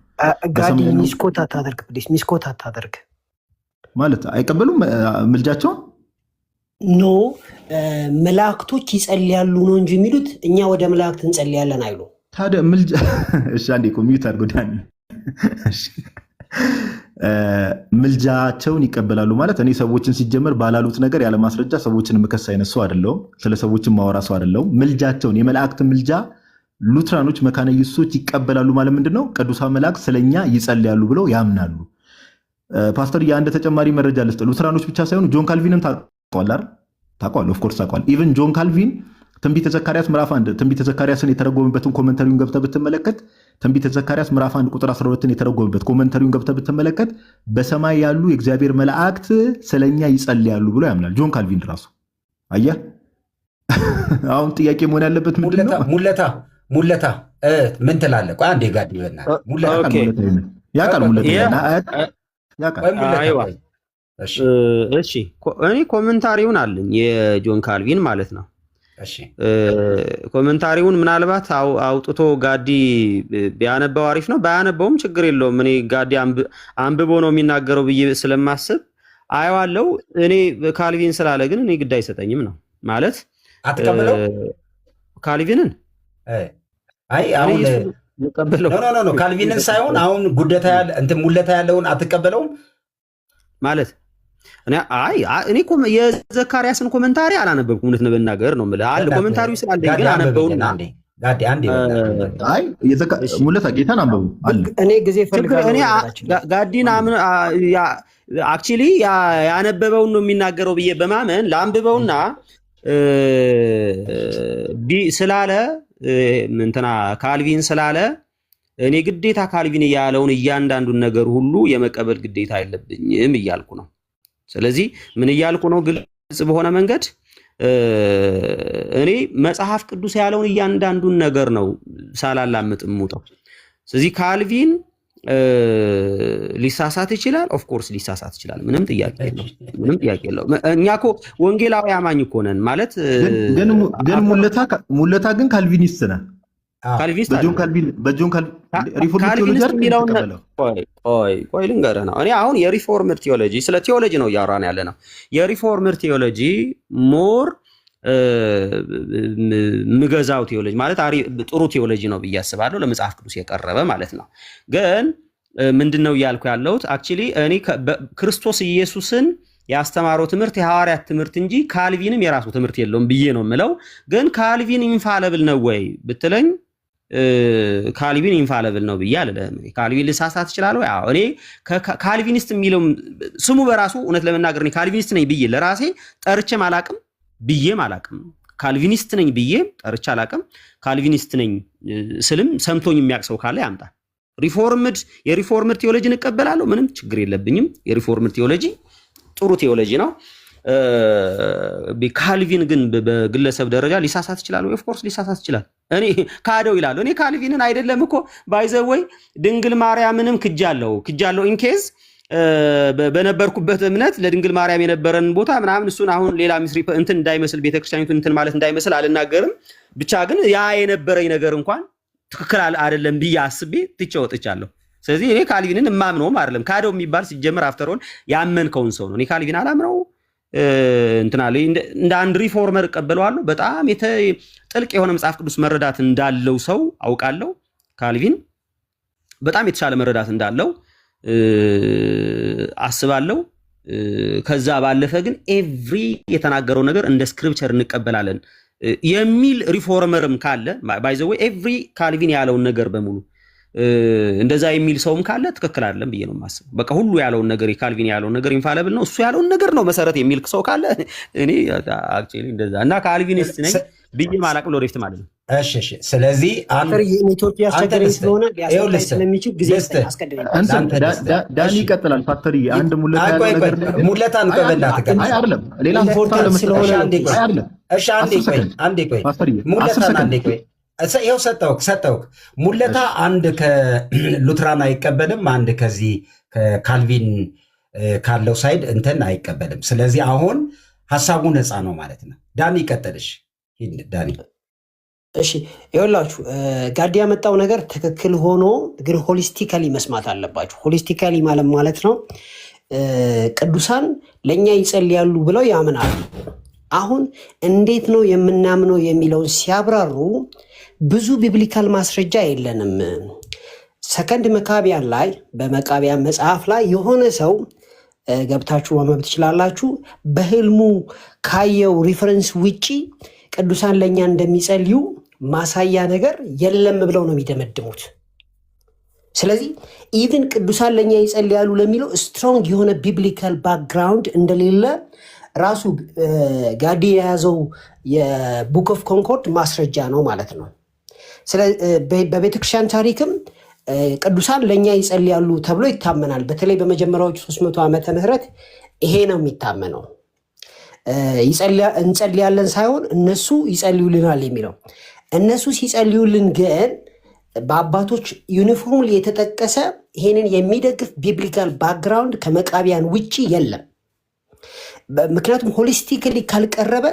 ጋዲ ሚስኮት አታደርግ ፕሊስ፣ ሚስኮት አታደርግ ማለት አይቀበሉም ምልጃቸውን። ኖ መላእክቶች ይጸልያሉ ነው እንጂ የሚሉት እኛ ወደ መላእክት እንጸልያለን አይሉ። ታዲያ ምልጃ እሺ፣ አንዴ ሚዩት አድርጎ ዳኒ። ምልጃቸውን ይቀበላሉ ማለት እኔ ሰዎችን ሲጀመር ባላሉት ነገር ያለ ማስረጃ ሰዎችን የምከስ አይነት ሰው አይደለሁም። ስለ ሰዎችን ማወራ ሰው አይደለሁም። ምልጃቸውን የመላእክት ምልጃ ሉትራኖች መካነ ኢየሱሶች ይቀበላሉ ማለት ምንድነው? ቅዱሳን መላእክት ስለኛ ይጸልያሉ ብለው ያምናሉ። ፓስተር የአንድ ተጨማሪ መረጃ ልስጥ። ሉትራኖች ብቻ ሳይሆኑ ጆን ካልቪንም ታውቀዋል አይደል? ታውቀዋል። ኦፍ ኮርስ ታውቀዋል። ኢቭን ጆን ካልቪን ትንቢተ ዘካርያስ ምዕራፍ 1 ትንቢተ ዘካርያስን የተረጎመበትን ኮመንተሪውን ገብተህ ብትመለከት ትንቢተ ዘካርያስ ምዕራፍ 1 ቁጥር 12ን የተረጎመበት ኮመንተሪውን ገብተህ ብትመለከት በሰማይ ያሉ የእግዚአብሔር መላእክት ስለኛ ይጸልያሉ ብሎ ያምናል ጆን ካልቪን ራሱ። አየህ፣ አሁን ጥያቄ መሆን ያለበት ምንድነው? ሙለታ ምን ትላለህ? ቆይ አንዴ ጋድ ይበናል። ያውቃል እሺ፣ እኔ ኮመንታሪውን አለኝ የጆን ካልቪን ማለት ነው። ኮመንታሪውን ምናልባት አውጥቶ ጋዲ ቢያነበው አሪፍ ነው። ባያነበውም ችግር የለውም። እኔ ጋዲ አንብቦ ነው የሚናገረው ብዬ ስለማስብ አየዋለሁ። እኔ ካልቪን ስላለ ግን እኔ ግድ አይሰጠኝም ነው ማለት። አትቀበለው ካልቪንን? አይ አሁን ኖ ካልቪንን ሳይሆን አሁን ጉደታ ያለ እንትን ሙለታ ያለውን አትቀበለውም ማለት እኔ የዘካርያስን ኮመንታሪ አላነበብኩም። እውነት ለመናገር ነው የምልህ አለ ኮመንታሪው ስላለኝ ግን አነበውና ሙለታ ጌታን አንበቡ አለ። እኔ ጊዜ ፈልጋለሁ ጋዲን አክቹሊ ያነበበውን ነው የሚናገረው ብዬ በማመን ለአንብበውና ስላለ እንትና ካልቪን ስላለ እኔ ግዴታ ካልቪን ያለውን እያንዳንዱን ነገር ሁሉ የመቀበል ግዴታ የለብኝም እያልኩ ነው። ስለዚህ ምን እያልኩ ነው? ግልጽ በሆነ መንገድ እኔ መጽሐፍ ቅዱስ ያለውን እያንዳንዱን ነገር ነው ሳላላምጥ የምውጠው። ስለዚህ ካልቪን ሊሳሳት ይችላል። ኦፍ ኮርስ ሊሳሳት ይችላል። ምንም ጥያቄ የለውም። እኛ እኮ ወንጌላዊ አማኝ እኮ ነን ማለት ግን ሙለታ ግን ካልቪኒስት ነህ። ቆይ ልንገርህ ነው። እኔ አሁን የሪፎርምድ ቴዎሎጂ ስለ ቴዎሎጂ ነው እያወራን ያለ ነው። የሪፎርምድ ቴዎሎጂ ሞር ምገዛው ቴዎሎጂ ማለት ጥሩ ቴዎሎጂ ነው ብዬ አስባለሁ። ለመጽሐፍ ቅዱስ የቀረበ ማለት ነው። ግን ምንድነው እያልኩ ያለሁት አክቹሊ እኔ ክርስቶስ ኢየሱስን ያስተማረው ትምህርት የሐዋርያት ትምህርት እንጂ ካልቪንም የራሱ ትምህርት የለውም ብዬ ነው የምለው። ግን ካልቪን ኢንፋለብል ነው ወይ ብትለኝ ካልቪን ኢንፋለብል ነው ብዬ አልልም። ካልቪን ልሳሳት እችላለሁ። ያው እኔ ካልቪኒስት የሚለው ስሙ በራሱ እውነት ለመናገር እኔ ካልቪኒስት ነኝ ብዬ ለራሴ ጠርቼም አላቅም ብዬም አላቅም። ካልቪኒስት ነኝ ብዬ ጠርቼ አላቅም። ካልቪኒስት ነኝ ስልም ሰምቶኝ የሚያውቅ ሰው ካለ ያምጣ። የሪፎርምድ ቴዎሎጂን እቀበላለሁ፣ ምንም ችግር የለብኝም። የሪፎርምድ ቴዎሎጂ ጥሩ ቴዎሎጂ ነው። ካልቪን ግን በግለሰብ ደረጃ ሊሳሳት ይችላል። ኦፍ ኮርስ ሊሳሳት ይችላል። እኔ ካደው ይላል። እኔ ካልቪንን አይደለም እኮ ባይዘወይ ድንግል ማርያምንም ክጃለሁ ኢንኬዝ በነበርኩበት እምነት ለድንግል ማርያም የነበረን ቦታ ምናምን እሱን አሁን ሌላ ሚስሪ እንትን እንዳይመስል ቤተክርስቲያኒቱ እንትን ማለት እንዳይመስል አልናገርም። ብቻ ግን ያ የነበረኝ ነገር እንኳን ትክክል አይደለም ብዬ አስቤ ትቼ ወጥቻለሁ። ስለዚህ እኔ ካልቪንን እማምነውም አይደለም። ካደው የሚባል ሲጀምር አፍተሮል ያመንከውን ሰው ነው። እኔ ካልቪን አላምነው እንትና እንደ አንድ ሪፎርመር እቀበለዋለሁ። በጣም ጥልቅ የሆነ መጽሐፍ ቅዱስ መረዳት እንዳለው ሰው አውቃለሁ። ካልቪን በጣም የተሻለ መረዳት እንዳለው አስባለሁ። ከዛ ባለፈ ግን ኤቭሪ የተናገረው ነገር እንደ ስክሪፕቸር እንቀበላለን የሚል ሪፎርመርም ካለ ባይ ዘ ዌይ ኤቭሪ ካልቪን ያለውን ነገር በሙሉ እንደዛ የሚል ሰውም ካለ ትክክል አይደለም ብዬ ነው የማስበው። በቃ ሁሉ ያለውን ነገር የካልቪን ያለውን ነገር ኢንፋለብል ነው፣ እሱ ያለውን ነገር ነው መሰረት የሚል ሰው ካለ እኔ አክቹሊ እንደዛ እና ካልቪኒስት ነኝ ብዬ ማላቅም ለወደፊት ማለት ነው። እሺ ስለዚህ ኔትወርክ ያስቸገረኝ ስለሆነ ሊያስቀጥል ስለሚችል ጊዜ አስቀድመኝ ዳኒ ይቀጥላል። ፋክተሪ አንድ ሙለታን ቀበላትከኝ አይደለም ሌላ ኢምፖርታንት ስለሆነ አንዴ ቆይ ሙለታን አንዴ ቆይ ይኸው ሰጠውክ ሙለታ አንድ ከሉትራን አይቀበልም፣ አንድ ከዚህ ከካልቪን ካለው ሳይድ እንትን አይቀበልም። ስለዚህ አሁን ሀሳቡ ነፃ ነው ማለት ነው። ዳኒ ይቀጥልሽ። ዳኒ እሺ፣ ይኸውላችሁ ጋዲ ያመጣው ነገር ትክክል ሆኖ ግን ሆሊስቲካሊ መስማት አለባችሁ። ሆሊስቲካሊ ማለት ነው ቅዱሳን ለእኛ ይጸልያሉ ብለው ያምናሉ። አሁን እንዴት ነው የምናምነው የሚለውን ሲያብራሩ ብዙ ቢብሊካል ማስረጃ የለንም። ሰከንድ መቃብያን ላይ በመቃብያን መጽሐፍ ላይ የሆነ ሰው ገብታችሁ ማንበብ ትችላላችሁ። በህልሙ ካየው ሪፈረንስ ውጪ ቅዱሳን ለእኛ እንደሚጸልዩ ማሳያ ነገር የለም ብለው ነው የሚደመድሙት። ስለዚህ ኢቭን ቅዱሳን ለእኛ ይጸልያሉ ለሚለው ስትሮንግ የሆነ ቢብሊካል ባክግራውንድ እንደሌለ ራሱ ጋዲ የያዘው የቡክ ኦፍ ኮንኮርድ ማስረጃ ነው ማለት ነው። በቤተክርስቲያን ታሪክም ቅዱሳን ለእኛ ይጸልያሉ ተብሎ ይታመናል። በተለይ በመጀመሪያዎቹ 300 ዓመተ ምህረት ይሄ ነው የሚታመነው። እንጸልያለን ሳይሆን እነሱ ይጸልዩልናል የሚለው። እነሱ ሲጸልዩልን ግን በአባቶች ዩኒፎርም የተጠቀሰ ይሄንን የሚደግፍ ቢብሊካል ባክግራውንድ ከመቃቢያን ውጭ የለም። ምክንያቱም ሆሊስቲክሊ ካልቀረበ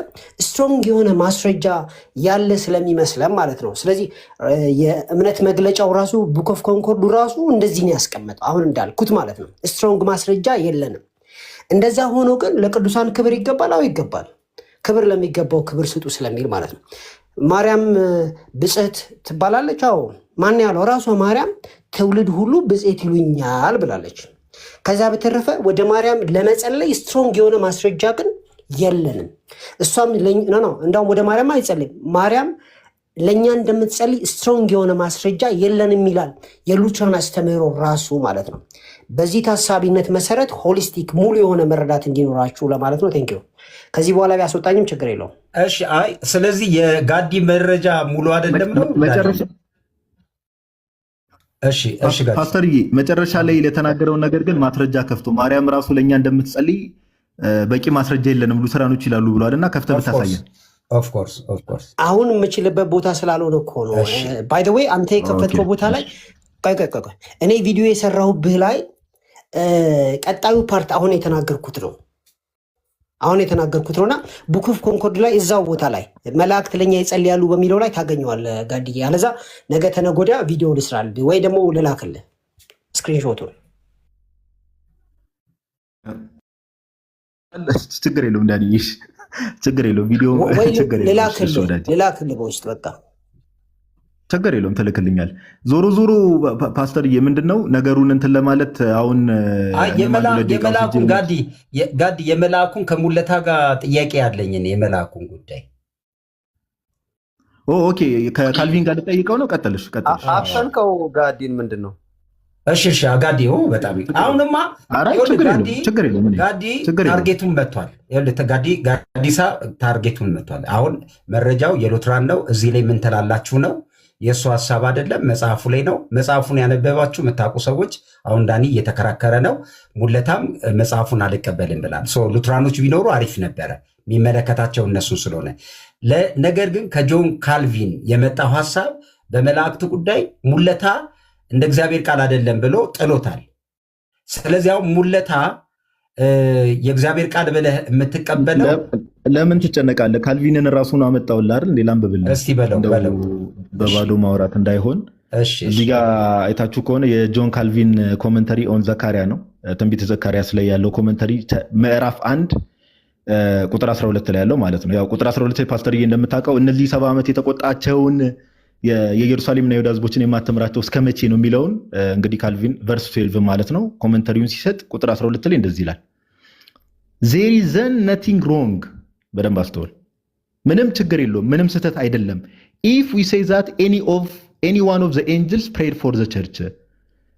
ስትሮንግ የሆነ ማስረጃ ያለ ስለሚመስለን ማለት ነው። ስለዚህ የእምነት መግለጫው ራሱ ቡክ ኦፍ ኮንኮርዱ ራሱ እንደዚህ ነው ያስቀመጠው፣ አሁን እንዳልኩት ማለት ነው። ስትሮንግ ማስረጃ የለንም። እንደዛ ሆኖ ግን ለቅዱሳን ክብር ይገባል። አዎ ይገባል። ክብር ለሚገባው ክብር ስጡ ስለሚል ማለት ነው። ማርያም ብጽዕት ትባላለች። አዎ ማን ያለው? ራሷ ማርያም ትውልድ ሁሉ ብጽዕት ይሉኛል ብላለች። ከዛ በተረፈ ወደ ማርያም ለመጸለይ ስትሮንግ የሆነ ማስረጃ ግን የለንም። እሷም እንዳውም ወደ ማርያም አይጸልይም። ማርያም ለእኛ እንደምትጸልይ ስትሮንግ የሆነ ማስረጃ የለንም ይላል የሉትራን አስተምህሮ ራሱ ማለት ነው። በዚህ ታሳቢነት መሰረት ሆሊስቲክ ሙሉ የሆነ መረዳት እንዲኖራችሁ ለማለት ነው። ቴንኪው። ከዚህ በኋላ ቢያስወጣኝም ችግር የለውም። እሺ። አይ ስለዚህ የጋዲ መረጃ ሙሉ አይደለም ነው ፓስተርዬ መጨረሻ ላይ ለተናገረው ነገር ግን ማስረጃ ከፍቶ ማርያም ራሱ ለእኛ እንደምትጸልይ በቂ ማስረጃ የለንም ሉተራኖች ይላሉ ብሏል እና ከፍተህ ብታሳየን። ኦፍኮርስ አሁን የምችልበት ቦታ ስላልሆነ እኮ ነው። ባይ ዘ ዌይ አንተ የከፈትከው ቦታ ላይ እኔ ቪዲዮ የሰራሁብህ ላይ ቀጣዩ ፓርት አሁን የተናገርኩት ነውና ቡክ ኦፍ ኮንኮርድ ላይ እዛው ቦታ ላይ መላእክት ለኛ ይጸልያሉ በሚለው ላይ ታገኘዋለህ ጋድዬ። አለዛ ነገ ተነገ ወዲያ ቪዲዮ ልስራልህ ወይ ደግሞ ልላክልህ ስክሪንሾቱን። ችግር የለውም ዳንዬ፣ ችግር የለውም ቪዲዮ ልላክልህ በውስጥ በቃ ችግር የለውም ትልክልኛል። ዞሮ ፓስተር ምንድነው ነገሩን እንትን ለማለት አሁን የመልአኩን ጋዲ የመልአኩን ከሙለታ ጋር ጥያቄ ያለኝ የመልአኩን ጉዳይ ኦኬ ከካልቪን ጋር ልጠይቀው ነው። ቀጥልሽ አፈንከው ጋዲን ምንድን ነው? እሺ ጋዲ በጣም አሁንማ ጋዲ ታርጌቱን መጥቷል። ጋዲሳ ታርጌቱን መጥቷል። አሁን መረጃው የሉትራን ነው። እዚህ ላይ ምን ትላላችሁ ነው የእሱ ሀሳብ አይደለም፣ መጽሐፉ ላይ ነው። መጽሐፉን ያነበባችሁ የምታውቁ ሰዎች አሁን ዳኒ እየተከራከረ ነው። ሙለታም መጽሐፉን አልቀበልም ብላል። ሉትራኖች ቢኖሩ አሪፍ ነበረ፣ የሚመለከታቸው እነሱን ስለሆነ። ነገር ግን ከጆን ካልቪን የመጣው ሀሳብ በመላእክት ጉዳይ ሙለታ እንደ እግዚአብሔር ቃል አይደለም ብሎ ጥሎታል። ስለዚህ አሁን ሙለታ የእግዚአብሔር ቃል ብለህ የምትቀበለው ለምን ትጨነቃለህ? ካልቪንን ራሱን አመጣውልህ አይደል? ሌላም ብብል እስቲ በለው በባዶ ማውራት እንዳይሆን። እዚህ ጋር አይታችሁ ከሆነ የጆን ካልቪን ኮመንተሪ ኦን ዘካሪያ ነው፣ ትንቢተ ዘካርያስ ላይ ያለው ኮመንተሪ ምዕራፍ 1 ቁጥር 12 ላይ ያለው ማለት ነው። ያው ቁጥር 12 ላይ ፓስተርዬ እንደምታውቀው እነዚህ 70 ዓመት የተቆጣቸውን የኢየሩሳሌምና የይሁዳ ህዝቦችን የማትምራቸው እስከ መቼ ነው የሚለውን እንግዲህ ካልቪን ቨርስ 12 ማለት ነው ኮመንተሪውን ሲሰጥ ቁጥር 12 ላይ እንደዚህ ይላል፣ ዜር ኢዝ ዘን ነቲንግ ሮንግ። በደንብ አስተውል። ምንም ችግር የለውም፣ ምንም ስህተት አይደለም። ኢፍ ዊ ሴይ ዛት ኤኒ ዋን ኦፍ ዘ ኤንጅልስ ፕሬድ ፎር ዘ ቸርች፣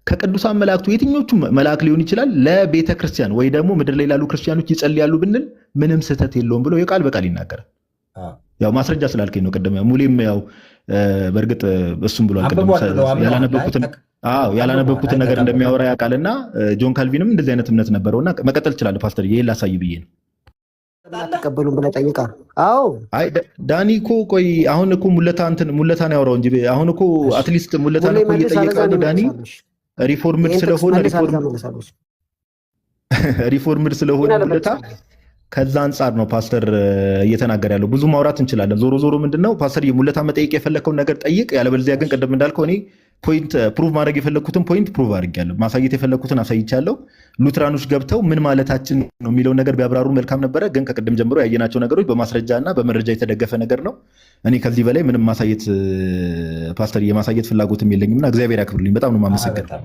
ከቅዱሳን መላእክቱ የትኞቹ መልአክ ሊሆን ይችላል ለቤተ ክርስቲያን ወይ ደግሞ ምድር ላይ ላሉ ክርስቲያኖች ይጸልያሉ ብንል ምንም ስህተት የለውም ብሎ የቃል በቃል ይናገራል። ያው ማስረጃ ስላልከኝ ነው። ቀደም ሙሌም ያው በእርግጥ እሱም ብሏል። ያላነበብኩትን ነገር እንደሚያወራ ያውቃልና ጆን ካልቪንም እንደዚህ አይነት እምነት ነበረውና መቀጠል ይችላል። ፓስተር ይሄን ላሳይ ብዬ ነው። ተቀበሉን ብለህ ጠይቃል። አዎ አይ ዳኒ እኮ ቆይ አሁን እኮ ሙለታን ያወራው እንጂ አሁን እኮ አትሊስት ሙለታን እኮ እየጠየቀ ነው ዳኒ ሪፎርምድ ስለሆነ ሙለታ ከዛ አንጻር ነው ፓስተር እየተናገረ ያለው። ብዙ ማውራት እንችላለን። ዞሮ ምንድነው ፓስተር ሙለታ መጠየቅ የፈለከውን ነገር ጠይቅ። ያለበለዚያ ግን ቀደም እንዳልከው እኔ ፖይንት ፕሩቭ ማድረግ የፈለኩትን ፖይንት ፕሩቭ አድርጌያለሁ። ማሳየት የፈለኩትን አሳይቻለሁ። ሉትራኖች ገብተው ምን ማለታችን ነው የሚለውን ነገር ቢያብራሩ መልካም ነበረ። ግን ከቅድም ጀምሮ ያየናቸው ነገሮች በማስረጃ እና በመረጃ የተደገፈ ነገር ነው። እኔ ከዚህ በላይ ምንም ማሳየት ፓስተር የማሳየት ፍላጎትም የለኝምና እግዚአብሔር ያክብርልኝ። በጣም ነው የማመሰግነው።